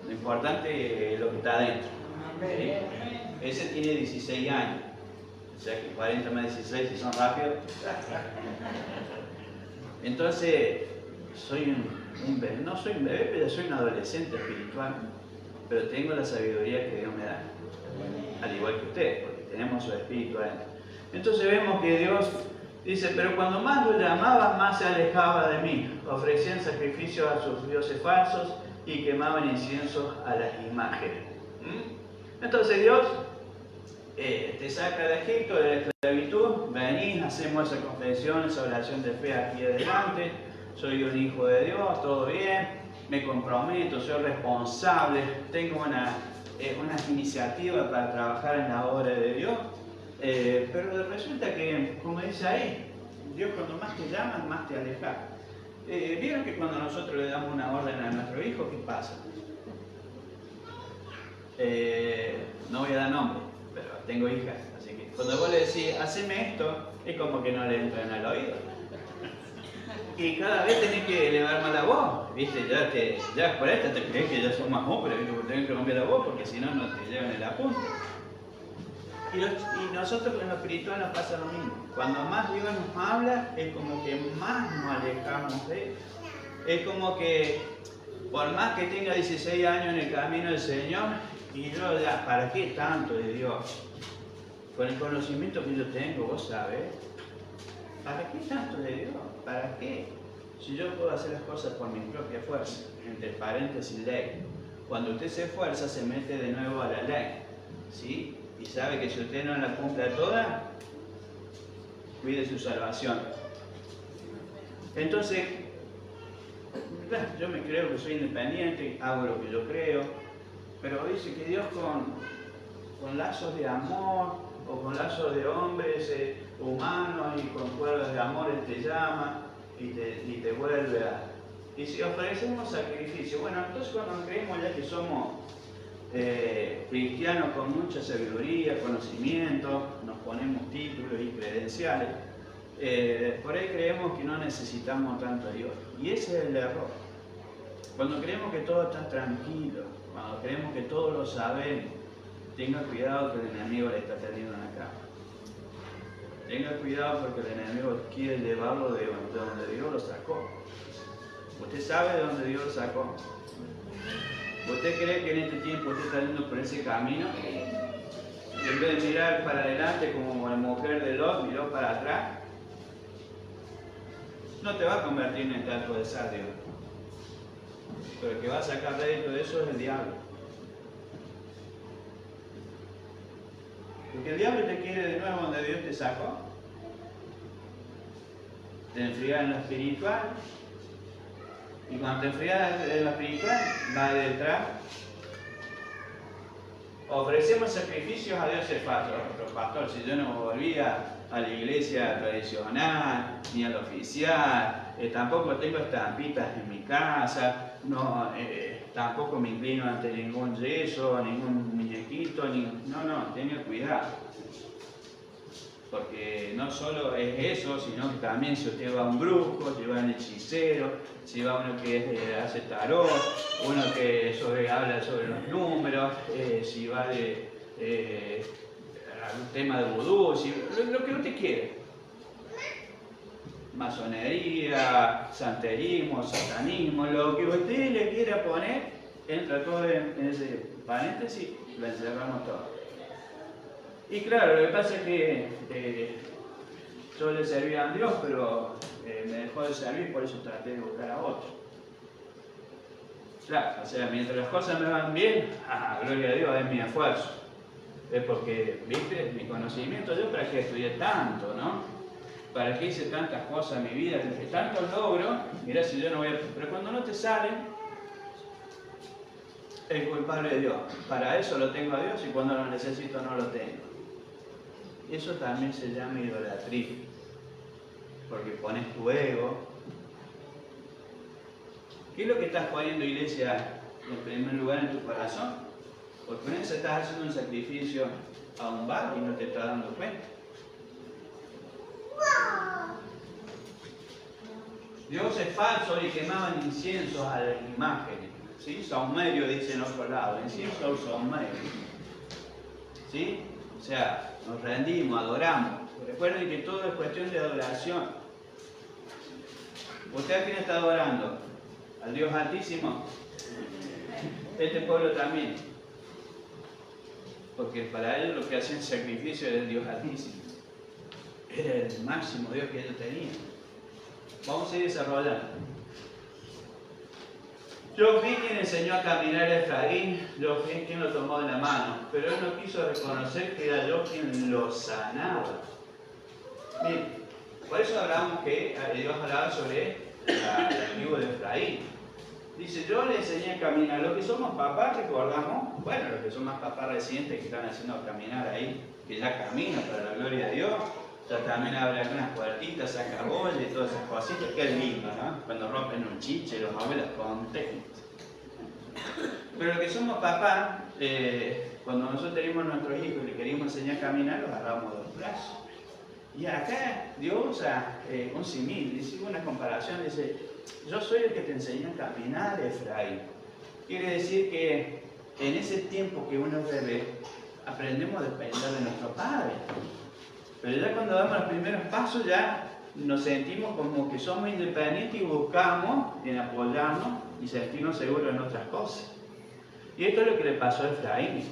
Lo importante es lo que está adentro. ¿Sí? Ese tiene 16 años. O sea que 40 más 16, si son rápidos. Entonces, soy un bebé. No soy un bebé, pero soy un adolescente espiritual. Pero tengo la sabiduría que Dios me da. Al igual que ustedes, porque tenemos su espíritu adentro. Entonces vemos que Dios dice, pero cuando más lo llamaban, más se alejaba de mí. Ofrecían sacrificios a sus dioses falsos y quemaban inciensos a las imágenes. Entonces Dios te saca de Egipto, de la esclavitud, venís, hacemos esa confesión, esa oración de fe aquí adelante, soy un hijo de Dios, todo bien, me comprometo, soy responsable, tengo unas iniciativas para trabajar en la obra de Dios, pero resulta que, como dice ahí, Dios cuando más te llama, más te aleja. ¿Vieron que cuando nosotros le damos una orden a nuestro hijo, qué pasa? No voy a dar nombre, pero tengo hijas, así que cuando vos le decís, haceme esto, es como que no le entra en el oído. Y cada vez tenés que elevar más la voz, ¿viste? Ya por esta te crees que ya son más hombres, ¿viste? Porque tenés que cambiar la voz, porque si no, no te llevan el apunte. Y nosotros en lo espiritual nos pasa lo mismo. Cuando más Dios nos habla, es como que más nos alejamos de Él. Es como que, por más que tenga 16 años en el camino del Señor, y yo ya, ¿para qué tanto de Dios? Con el conocimiento que yo tengo, vos sabés. ¿Para qué tanto de Dios? ¿Para qué? Si yo puedo hacer las cosas por mi propia fuerza, entre paréntesis ley. Cuando usted se esfuerza, se mete de nuevo a la ley, ¿sí? Y sabe que si usted no la cumple toda, cuide su salvación. Entonces, yo me creo que soy independiente, hago lo que yo creo, pero dice que Dios con lazos de amor o con lazos de hombres humanos y con cuerdas de amor Él te llama y te vuelve a... Y si ofrecemos sacrificio, bueno, entonces cuando creemos ya que somos cristianos con mucha sabiduría, conocimiento, nos ponemos títulos y credenciales, por ahí creemos que no necesitamos tanto a Dios. Y ese es el error. Cuando creemos que todo está tranquilo, cuando creemos que todo lo sabemos, tenga cuidado que el enemigo le está teniendo una cama. Tenga cuidado porque el enemigo quiere llevarlo de donde Dios lo sacó. ¿Usted sabe de dónde Dios lo sacó? ¿Usted cree que en este tiempo usted está yendo por ese camino? En vez de mirar para adelante como la mujer de Lot miró para atrás, no te va a convertir en estatua de sal, Dios. Pero el que va a sacar rédito de eso es el diablo. Porque el diablo te quiere de nuevo donde Dios te sacó. Te enfriar en lo espiritual. Y cuando te enfrias en lo espiritual, va detrás. Ofrecemos sacrificios a Dios el pastor. Si yo no volvía a la iglesia tradicional, ni a la oficial, tampoco tengo estampitas en mi casa, tampoco me inclino ante ningún yeso, ningún muñequito, no, tenga cuidado. Porque no solo es eso, sino que también si usted va a un brujo, si va a un hechicero, si va a uno que hace tarot, uno que habla sobre los números, si va a un tema de vudú, lo que usted quiere. Masonería, santerismo, satanismo, lo que usted le quiera poner, entra todo en ese paréntesis, lo encerramos todo. Y claro, lo que pasa es que yo le servía a Dios, pero me dejó de servir, por eso traté de buscar a otro. Claro, o sea, mientras las cosas me van bien, gloria a Dios, es mi esfuerzo. Es porque, viste, mi conocimiento, yo para qué estudié tanto, ¿no? ¿Para qué hice tantas cosas en mi vida? Que tantos logros, mirá si yo no voy a... Pero cuando no te salen, el culpable de Dios. Para eso lo tengo a Dios y cuando lo necesito no lo tengo. Eso también se llama idolatría, porque pones tu ego. ¿Qué es lo que estás poniendo, iglesia, en primer lugar en tu corazón? Porque con eso estás haciendo un sacrificio a un bar y no te estás dando cuenta. Dios es falso y quemaban incienso a las imágenes. ¿Sí? Saumerio dice en otro lado, incienso al saumerio. ¿Sí? O sea, nos rendimos, adoramos. Recuerden que todo es cuestión de adoración. ¿Usted a quién está adorando? ¿Al Dios Altísimo? Este pueblo también. Porque para ellos lo que hacían sacrificio era el Dios Altísimo. Era el máximo Dios que ellos tenían. Vamos a ir desarrollando. Yo fui quien enseñó a caminar a Efraín, yo fui quien lo tomó de la mano, pero él no quiso reconocer que era yo quien lo sanaba. Bien, por eso hablamos que Dios hablaba sobre la tribu de Efraín. Dice, yo le enseñé a caminar. Los que somos papás, recordamos, bueno, los que son más papás recientes que están haciendo caminar ahí, que ya caminan para la gloria de Dios, ya también abre algunas puertitas, saca bola y todas esas cositas, que es lindo, ¿no? Cuando rompen un chiche, los abuelos contentos. Pero los que somos papás, cuando nosotros tenemos nuestros hijos y le queríamos enseñar a caminar, los agarramos de los brazos. Y acá Dios usa un simil, dice una comparación, dice, yo soy el que te enseñó a caminar, Efraín. Quiere decir que en ese tiempo que uno es bebé, aprendemos a depender de nuestro padre. Pero ya cuando damos los primeros pasos, ya nos sentimos como que somos independientes y buscamos en apoyarnos y sentirnos seguros en otras cosas. Y esto es lo que le pasó a Efraín.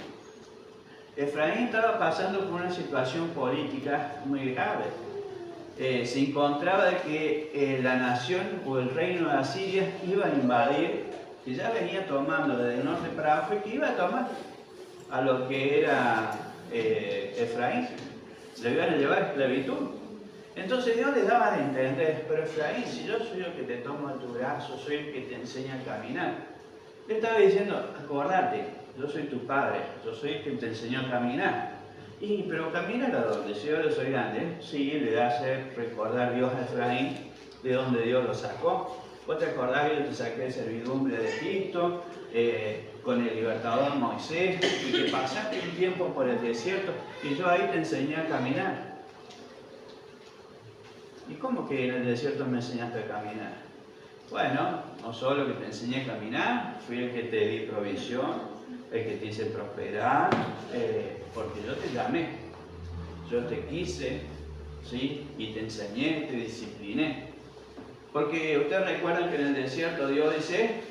Efraín estaba pasando por una situación política muy grave. Se encontraba de que la nación o el reino de Asiria iba a invadir, que ya venía tomando desde el norte para abajo y que iba a tomar a lo que era Efraín. Le iban a llevar a esclavitud. Entonces Dios le daba de entender, pero Efraín, si yo soy el que te tomo de tu brazo, soy el que te enseña a caminar. Le estaba diciendo, acordate, yo soy tu padre, yo soy el que te enseñó a caminar. Pero caminar a dónde, si ahora soy grande, sí, le hace recordar Dios a Efraín de donde Dios lo sacó. Vos te acordás que yo te saqué de servidumbre de Egipto, con el libertador Moisés, y que pasaste un tiempo por el desierto, y yo ahí te enseñé a caminar. ¿Y cómo que en el desierto me enseñaste a caminar? Bueno, no solo que te enseñé a caminar, fui el que te di provisión, el que te hice prosperar, porque yo te llamé, yo te quise, ¿sí? Y te enseñé, te discipliné. Porque ustedes recuerdan que en el desierto Dios dice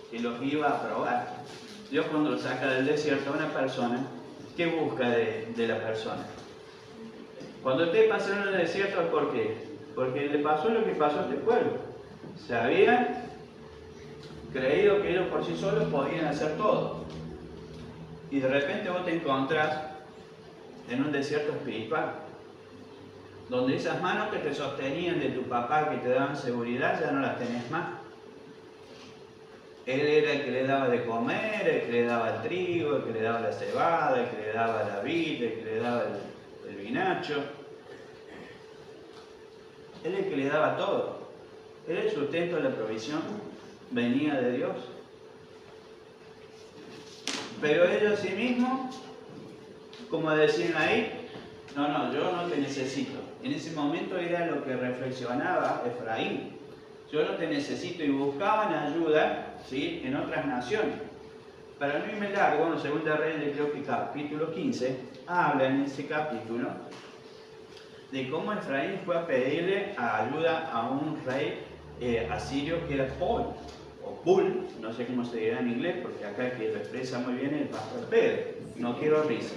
que los iba a probar. Dios cuando lo saca del desierto a una persona, ¿qué busca de la persona? Cuando ustedes pasaron en el desierto, ¿por qué? Porque le pasó lo que pasó a este pueblo. Se habían creído que ellos por sí solos podían hacer todo. Y de repente vos te encontrás en un desierto espiritual, donde esas manos que te sostenían de tu papá, que te daban seguridad, ya no las tenés más. Él era el que le daba de comer, el que le daba el trigo, el que le daba la cebada, el que le daba la vid, el que le daba el vinacho. Él es el que le daba todo. Él el sustento, la provisión venía de Dios. Pero ellos sí mismos, como decían ahí, no, yo no te necesito. En ese momento era lo que reflexionaba Efraín. Yo no te necesito, y buscaban ayuda, ¿sí?, en otras naciones. Para no irme largo, en 2 Reyes, creo que capítulo 15, habla en ese capítulo de cómo Efraín fue a pedirle ayuda a un rey asirio que era Pul, o Pul, no sé cómo se dirá en inglés, porque acá el que lo expresa muy bien es el pastor Pedro, no quiero risa.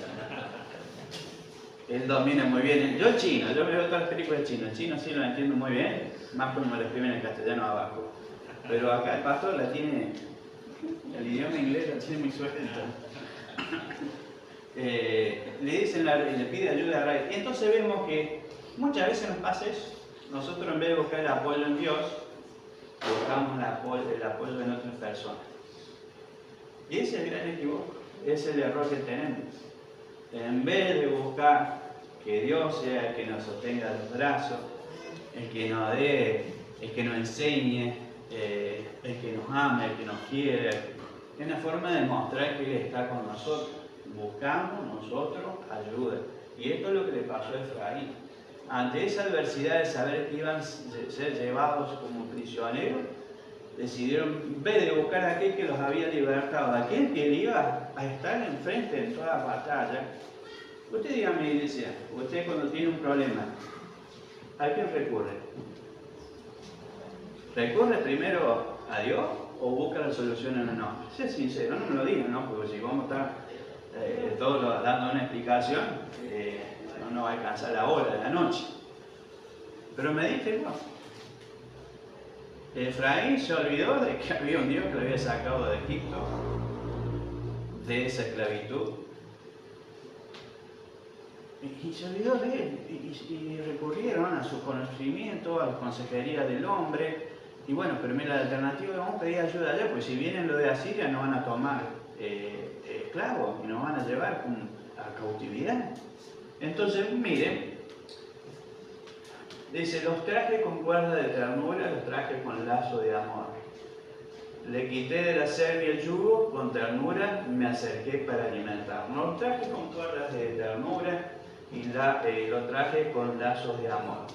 Él domina muy bien, yo chino, yo me veo todas las películas chinas, el chino sí lo entiendo muy bien, más como lo escriben en castellano abajo, pero acá el pastor la tiene, el idioma inglés la tiene muy suelta. Le dicen, le pide ayuda a rey. Y entonces vemos que muchas veces nos pasa eso. Nosotros, en vez de buscar el apoyo en Dios, buscamos el apoyo en otras personas. Y ese es el gran equivoco, ese es el error que tenemos. En vez de buscar que Dios sea el que nos sostenga los brazos, el que nos dé, el que nos enseñe, el que nos ame, el que nos quiere, Es una forma de mostrar que Él está con nosotros. Buscamos nosotros ayuda. Y esto es lo que le pasó a Efraín. Ante esa adversidad de saber que iban a ser llevados como prisioneros, decidieron, en vez de buscar a aquel que los había libertado, a aquel que iba a estar enfrente en toda batalla. Usted dígame, iglesia, usted cuando tiene un problema, ¿a quién recurre? ¿Recurre primero a Dios o busca la solución en un hombre? Sea sincero, no me lo digan, ¿no? Porque si vamos a estar todos dando una explicación, no nos va a alcanzar la hora de la noche. Pero medite, ¿no? Efraín se olvidó de que había un Dios que lo había sacado de Egipto, de esa esclavitud. Y se olvidó de él, y recurrieron a su conocimiento, a la consejería del hombre. Y bueno, pero mira, la alternativa, vamos a pedir ayuda allá, pues si vienen los de Asiria nos van a tomar esclavos y nos van a llevar a cautividad. Entonces, miren, dice, los traje con cuerda de ternura, los traje con lazo de amor. Le quité de la cerviz el yugo, con ternura me acerqué para alimentarlos. Los traje con cuerdas de ternura y lo traje con lazos de amor.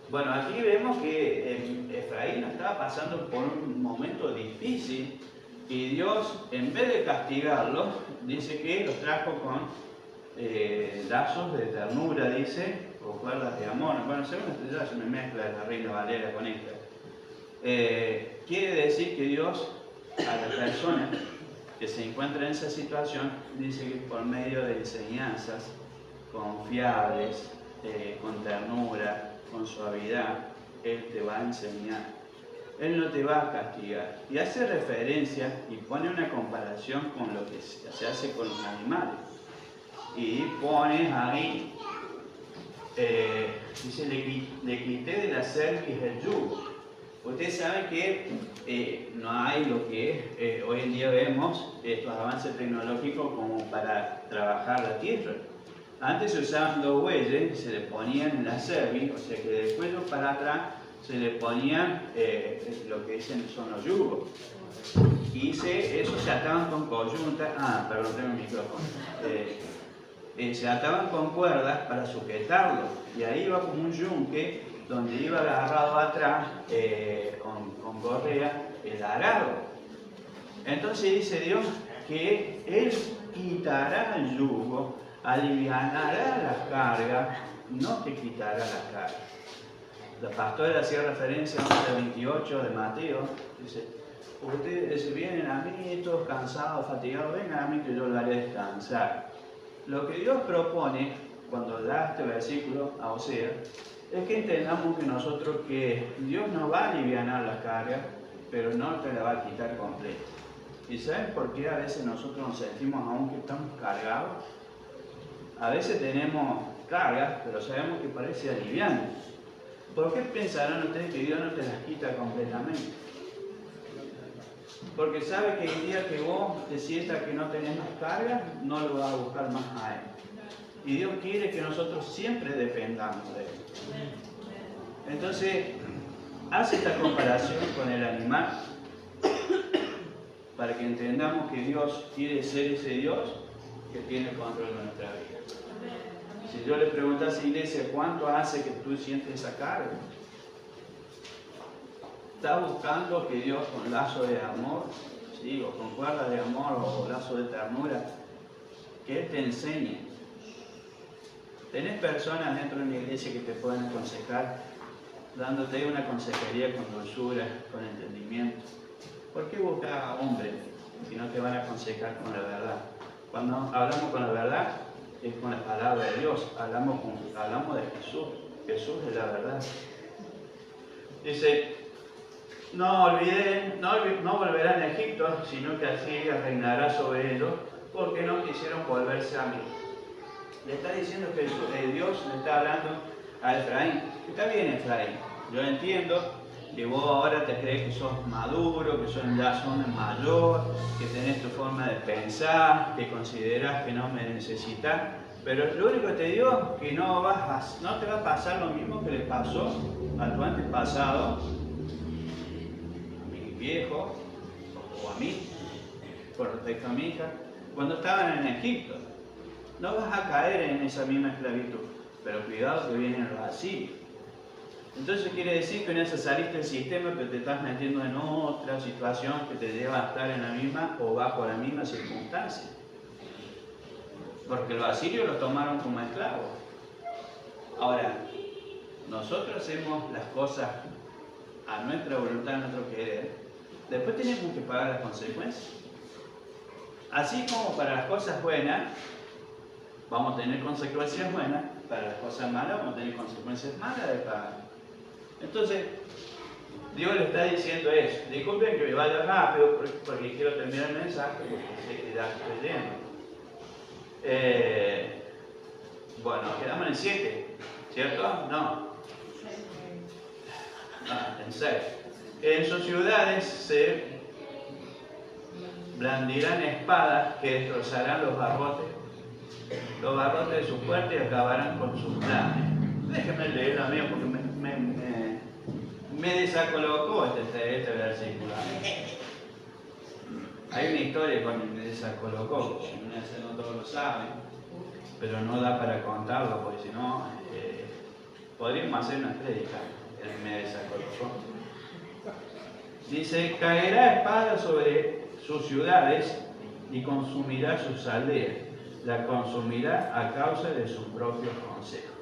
Bueno, aquí vemos que Efraín estaba pasando por un momento difícil y Dios, en vez de castigarlos, dice que los trajo con lazos de ternura, dice, o cuerdas de amor. Bueno, según esto ya se me mezcla la Reina Valera con esta. Quiere decir que Dios, a la persona que se encuentra en esa situación, dice que por medio de enseñanzas confiables, con ternura, con suavidad, Él te va a enseñar. Él no te va a castigar. Y hace referencia y pone una comparación con lo que se hace con los animales. Y pone ahí, dice, le quité de la cerviz el yugo. Ustedes saben que no hay lo que hoy en día vemos, estos avances tecnológicos como para trabajar la tierra. Antes se usaban dos bueyes, se le ponían en la cerviz, o sea que del cuello para atrás se le ponían lo que dicen son los yugos. Y esos se ataban con coyuntas, perdón, tengo el micrófono. Se ataban con cuerdas para sujetarlo. Y ahí iba como un yunque donde iba agarrado atrás con correa el arado. Entonces dice Dios que Él quitará el yugo, alivianará la carga, no te quitará la carga. La pastora hacía referencia a 28 de Mateo, dice, ustedes vienen a mí todos cansados, fatigados, vengan a mí que yo los haré descansar. Lo que Dios propone cuando da este versículo a Osea es que entendamos que Dios nos va a alivianar la carga, pero no te la va a quitar completa. ¿Y saben por qué a veces nosotros nos sentimos aún que estamos cargados? A veces tenemos cargas, pero sabemos que parece aliviante. ¿Por qué pensarán ustedes que Dios no te las quita completamente? Porque sabe que el día que vos te sientas que no tenés más carga, no lo vas a buscar más a Él. Y Dios quiere que nosotros siempre dependamos de Él. Entonces, hace esta comparación con el animal para que entendamos que Dios quiere ser ese Dios que tiene el control de nuestra vida. Si yo le preguntas a la iglesia, ¿cuánto hace que tú sientes esa carga? ¿Estás buscando que Dios con lazo de amor, ¿sí? O con cuerda de amor o lazo de ternura, que Él te enseñe? ¿Tenés personas dentro de una iglesia que te pueden aconsejar, dándote una consejería con dulzura, con entendimiento? ¿Por qué buscar a hombres si no te van a aconsejar con la verdad? Cuando hablamos con la verdad, es con la palabra de Dios, hablamos de Jesús. Jesús es la verdad. Dice, no volverán a Egipto, sino que Asiria reinará sobre ellos, porque no quisieron volverse a mí. Le está diciendo que Dios le está hablando a Efraín. Está bien, Efraín, yo entiendo que vos ahora te crees que sos maduro, que ya sos mayor, que tenés tu forma de pensar, que considerás que no me necesitas, pero lo único que te digo es que no te va a pasar lo mismo que le pasó a tu antepasado, a mi viejo o a mí. con respecto a mi hija, cuando estaban en Egipto. No vas a caer en esa misma esclavitud, pero cuidado que vienen los asirios. Entonces quiere decir que en esa saliste del sistema, pero te estás metiendo en otra situación que te lleva a estar en la misma o bajo la misma circunstancia. Porque los asirios los tomaron como esclavos. Ahora, nosotros hacemos las cosas a nuestra voluntad, a nuestro querer, después tenemos que pagar las consecuencias. Así como para las cosas buenas, vamos a tener consecuencias buenas, para las cosas malas vamos a tener consecuencias malas de pagar. Entonces, Dios le está diciendo eso. Disculpen que me vaya rápido porque quiero terminar el mensaje, porque sé que ya estoy lleno. Bueno, quedamos en el 7, ¿cierto? No, en 6. En sus ciudades se blandirán espadas que destrozarán los barrotes de sus puertas y acabarán con sus planes. Déjenme leer la mía porque me desacolocó este versículo. Hay una historia cuando me desacolocó, no todos lo saben, pero no da para contarlo porque si no, podríamos hacer una prédica. Me desacolocó. Dice, caerá espada sobre sus ciudades y consumirá sus aldeas. La consumirá a causa de sus propios consejos.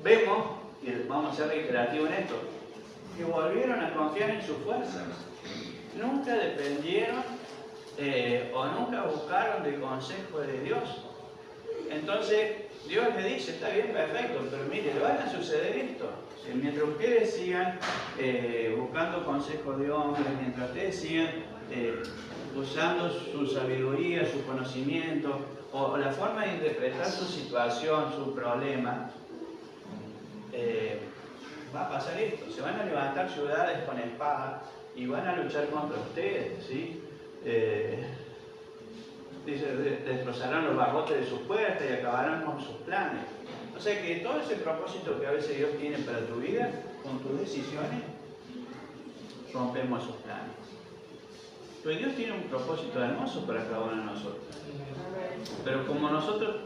Vemos, y vamos a ser reiterativos en esto, que volvieron a confiar en sus fuerzas. Nunca dependieron o nunca buscaron del consejo de Dios. Entonces, Dios le dice, está bien, perfecto, pero mire, le van a suceder esto. Mientras ustedes sigan buscando consejos de hombres, mientras ustedes sigan usando su sabiduría, su conocimiento, o la forma de interpretar su situación, su problema, va a pasar esto. Se van a levantar ciudades con espada y van a luchar contra ustedes, ¿sí? Dice, destrozarán los barrotes de sus puertas y acabarán con sus planes. O sea que todo ese propósito que a veces Dios tiene para tu vida, con tus decisiones, rompemos esos planes. Pues Dios tiene un propósito hermoso para cada uno de nosotros. Pero como nosotros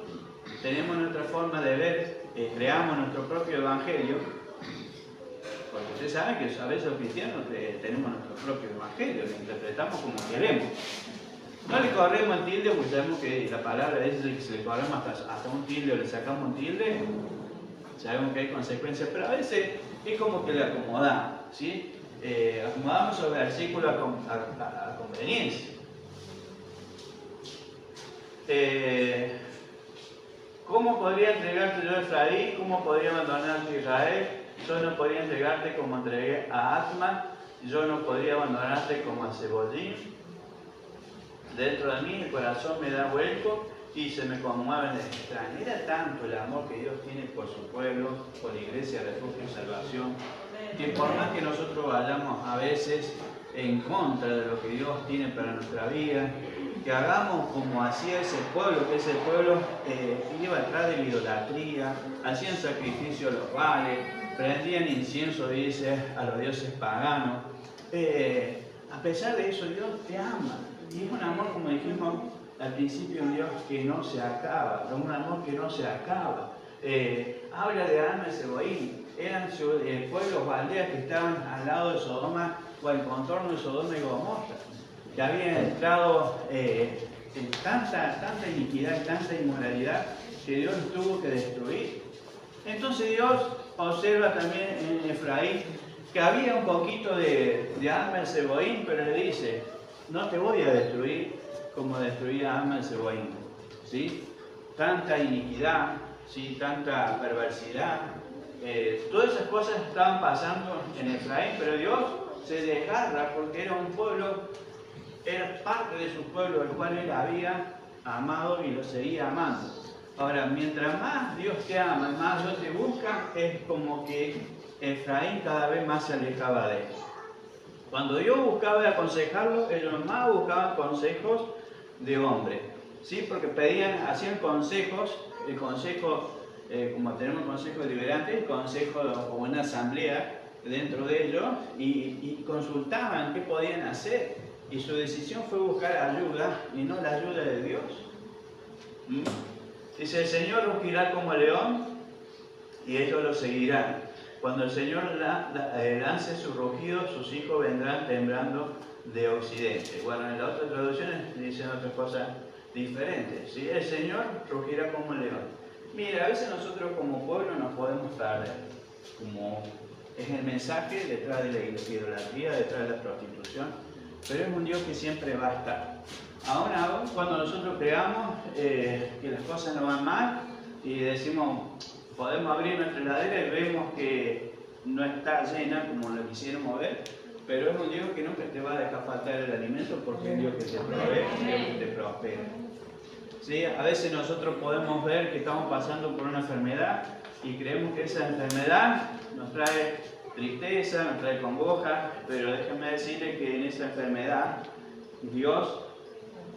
tenemos nuestra forma de ver, creamos nuestro propio evangelio, porque ustedes saben que a veces los cristianos tenemos nuestro propio evangelio, lo interpretamos como queremos. No le corremos el tilde porque sabemos que la palabra es que si le corremos hasta un tilde o le sacamos un tilde, sabemos que hay consecuencias, pero a veces es como que le acomodamos, ¿sí? Acomodamos el versículo a conveniencia. ¿Cómo podría entregarte yo a Efraín? ¿Cómo podría abandonarte a Israel? Yo no podría entregarte como entregué a Atma, yo no podría abandonarte como a Cebollín. Dentro de mí el corazón me da vuelco y se me conmueve en el extraño. Era tanto el amor que Dios tiene por su pueblo, por la iglesia, refugio y salvación, que por más que nosotros vayamos a veces en contra de lo que Dios tiene para nuestra vida, que hagamos como hacía ese pueblo, que ese pueblo iba atrás de la idolatría, hacían sacrificio a los vales, prendían incienso, dice, a los dioses paganos. A pesar de eso, Dios te ama. Y es un amor, como dijimos al principio, un Dios que no se acaba, un amor que no se acaba. Habla de Adma y Seboín, eran pueblos, aldeas que estaban al lado de Sodoma o al contorno de Sodoma y Gomorra, que habían entrado en tanta iniquidad y tanta inmoralidad que Dios tuvo que destruir. Entonces Dios observa también en Efraín que había un poquito de Adma y Seboín, pero le dice, no te voy a destruir como destruía a Adma y Seboín, ¿sí? Tanta iniquidad, ¿sí? Tanta perversidad, todas esas cosas estaban pasando en Efraín, pero Dios se desgarra porque era un pueblo, era parte de su pueblo, el cual él había amado y lo seguía amando. Ahora, mientras más Dios te ama, más Dios te busca, es como que Efraín cada vez más se alejaba de él. Cuando Dios buscaba aconsejarlo, ellos más buscaban consejos de hombre, ¿sí? Porque hacían consejos, el consejo, como tenemos el consejo deliberante, el consejo como una asamblea, dentro de ellos y consultaban qué podían hacer. Y su decisión fue buscar ayuda y no la ayuda de Dios. Dice, el Señor rugirá como león y ellos lo seguirán. Cuando el Señor lance su rugido, sus hijos vendrán temblando de occidente. Bueno, en la otra traducción dicen otras cosas diferentes. ¿Sí? El Señor rugirá como león. Mira, a veces nosotros como pueblo nos podemos perder. Como es el mensaje detrás de la idolatría, detrás de la prostitución. Pero es un Dios que siempre va a estar. Aún cuando nosotros creamos que las cosas no van mal y decimos, podemos abrir nuestra heladera y vemos que no está llena como lo quisiéramos ver, pero es un Dios que nunca te va a dejar faltar el alimento porque es Dios que te provee, es Dios que te prospera. ¿Sí? A veces nosotros podemos ver que estamos pasando por una enfermedad y creemos que esa enfermedad nos trae tristeza, nos trae congoja, pero déjenme decirles que en esa enfermedad Dios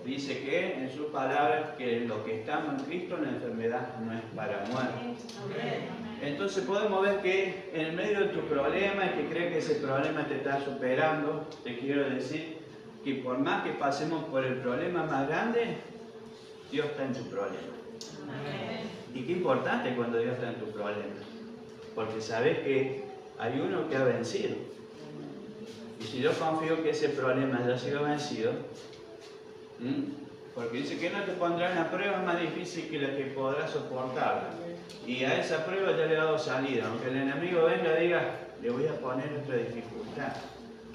dice que en sus palabras que lo que estamos en Cristo, la enfermedad no es para muerte. Entonces podemos ver que en el medio de tu problema y que crees que ese problema te está superando, te quiero decir que por más que pasemos por el problema más grande, Dios está en tu problema. Y qué importante cuando Dios está en tu problema, porque sabes que hay uno que ha vencido. Y si yo confío que ese problema ya ha sido vencido, porque dice que no te pondrá una prueba más difícil que la que podrás soportarla. Y a esa prueba ya le he dado salida. Aunque el enemigo venga y diga, le voy a poner otra dificultad.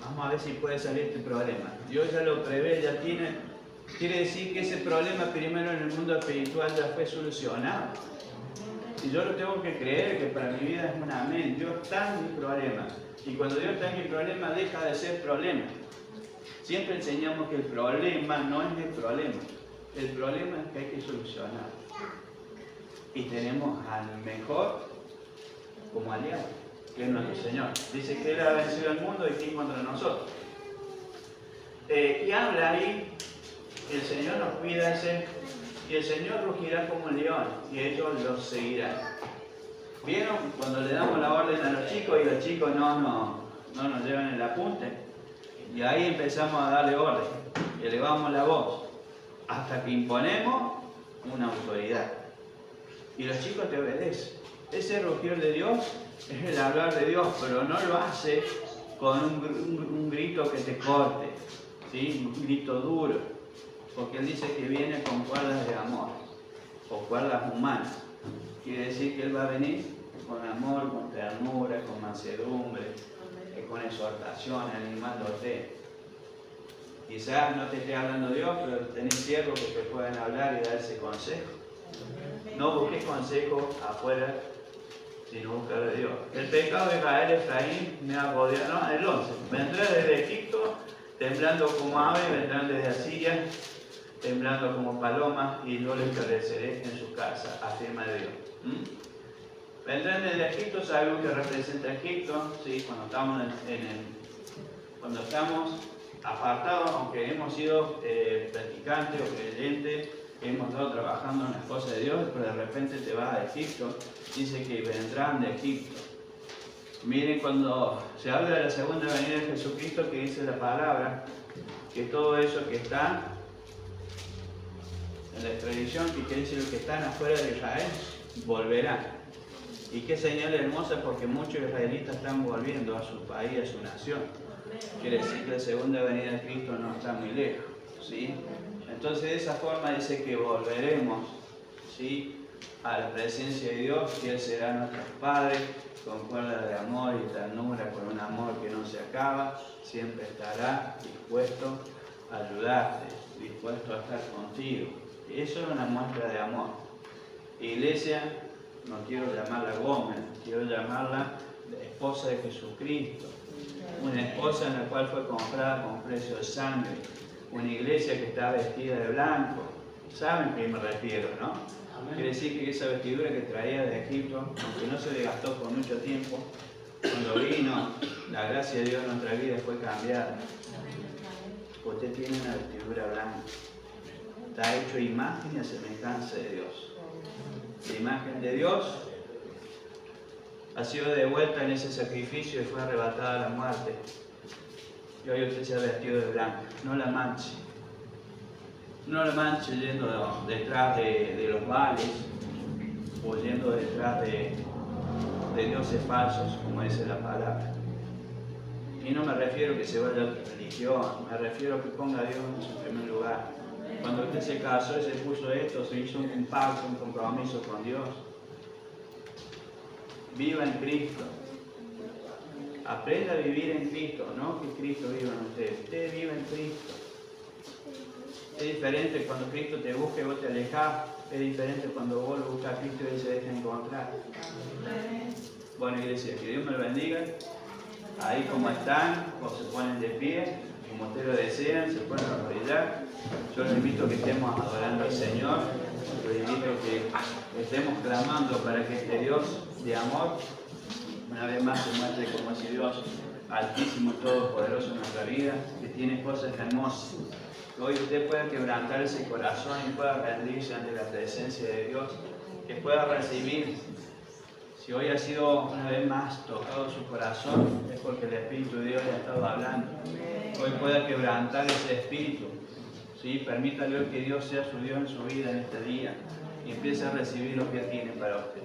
Vamos a ver si puede salir este problema. Dios ya lo prevé, ya tiene. Quiere decir que ese problema primero en el mundo espiritual ya fue solucionado. Y yo lo tengo que creer, que para mi vida es un amén. Dios está en mi problema. Y cuando Dios está en mi problema, deja de ser problema. Siempre enseñamos que el problema no es el problema. El problema es que hay que solucionar. Y tenemos al mejor como aliado, que es nuestro Señor. Dice que Él ha vencido al mundo y que contra nosotros. Y habla ahí, el Señor nos cuida, y el Señor rugirá como un león, y ellos los seguirán. ¿Vieron? Cuando le damos la orden a los chicos y los chicos no nos llevan el apunte, y ahí empezamos a darle orden, y elevamos la voz, hasta que imponemos una autoridad. Y los chicos te obedecen. Ese rugir de Dios es el hablar de Dios, pero no lo hace con un grito que te corte, ¿sí? Un grito duro, porque Él dice que viene con cuerdas de amor, o cuerdas humanas. Quiere decir que Él va a venir con amor, con ternura, con mansedumbre, con exhortación, animándote. Quizás no te esté hablando Dios, pero tenés siervos que te pueden hablar y darse consejo. No busques consejo afuera, sino buscar de Dios. El pecado de Israel, Efraín, me ha rodeado. No, el 11. Vendrá desde Egipto, temblando como ave, vendrán desde Asiria, temblando como palomas, y yo les estableceré en su casa, afirma Dios. Vendrán desde Egipto, sabemos que representa Egipto, ¿sí? Cuando estamos apartados, aunque hemos sido practicantes o creyentes, hemos estado trabajando en las cosas de Dios, pero de repente te vas a Egipto, dice que vendrán de Egipto. Miren, cuando se habla de la segunda venida de Jesucristo, que dice la palabra, que todo eso que está en la extradición, que quiere decir los que están afuera de Israel, volverán. Y qué señal hermosa, porque muchos israelitas están volviendo a su país, a su nación. Quiere decir que la segunda venida de Cristo no está muy lejos, ¿sí? Entonces de esa forma dice que volveremos, ¿sí?, a la presencia de Dios, y Él será nuestro Padre, con cuerda de amor y ternura, con un amor que no se acaba, siempre estará dispuesto a ayudarte, dispuesto a estar contigo. Y eso es una muestra de amor. Iglesia, no quiero llamarla Gómez, quiero llamarla esposa de Jesucristo, una esposa en la cual fue comprada con precio de sangre, una iglesia que está vestida de blanco. ¿Saben a qué me refiero, no? Quiere decir que esa vestidura que traía de Egipto, aunque no se le gastó por mucho tiempo, cuando vino la gracia de Dios en nuestra vida fue cambiada. Usted tiene una vestidura blanca, está hecho imagen y a semejanza de Dios. La imagen de Dios ha sido devuelta en ese sacrificio y fue arrebatada a la muerte. Y hoy usted se ha vestido de blanco. No la manche. No la manche yendo detrás de los vales o yendo detrás de dioses falsos, como dice la palabra. Y no me refiero a que se vaya a otra religión, me refiero a que ponga a Dios en su primer lugar. Cuando usted se casó y se puso esto, se hizo un pacto, un compromiso con Dios. Viva en Cristo. Aprenda a vivir en Cristo, no que Cristo viva en usted. Usted viva en Cristo. Es diferente cuando Cristo te busca y vos te alejás. Es diferente cuando vos lo buscas a Cristo y Él se deja encontrar. Bueno, iglesia, que Dios me lo bendiga. Ahí como están, o se ponen de pie, como ustedes lo desean, se pueden arrodillar. Yo les invito a que estemos adorando al Señor. Les invito a que estemos clamando para que este Dios de amor una vez más se muestre como ese Dios altísimo, todopoderoso en nuestra vida, que tiene cosas hermosas. Que hoy usted pueda quebrantar ese corazón y pueda rendirse ante la presencia de Dios, que pueda recibir. Si hoy ha sido una vez más tocado su corazón, es porque el Espíritu de Dios le ha estado hablando. Hoy pueda quebrantar ese espíritu. ¿Sí? Permítale que Dios sea su Dios en su vida en este día y empiece a recibir lo que Él tiene para usted.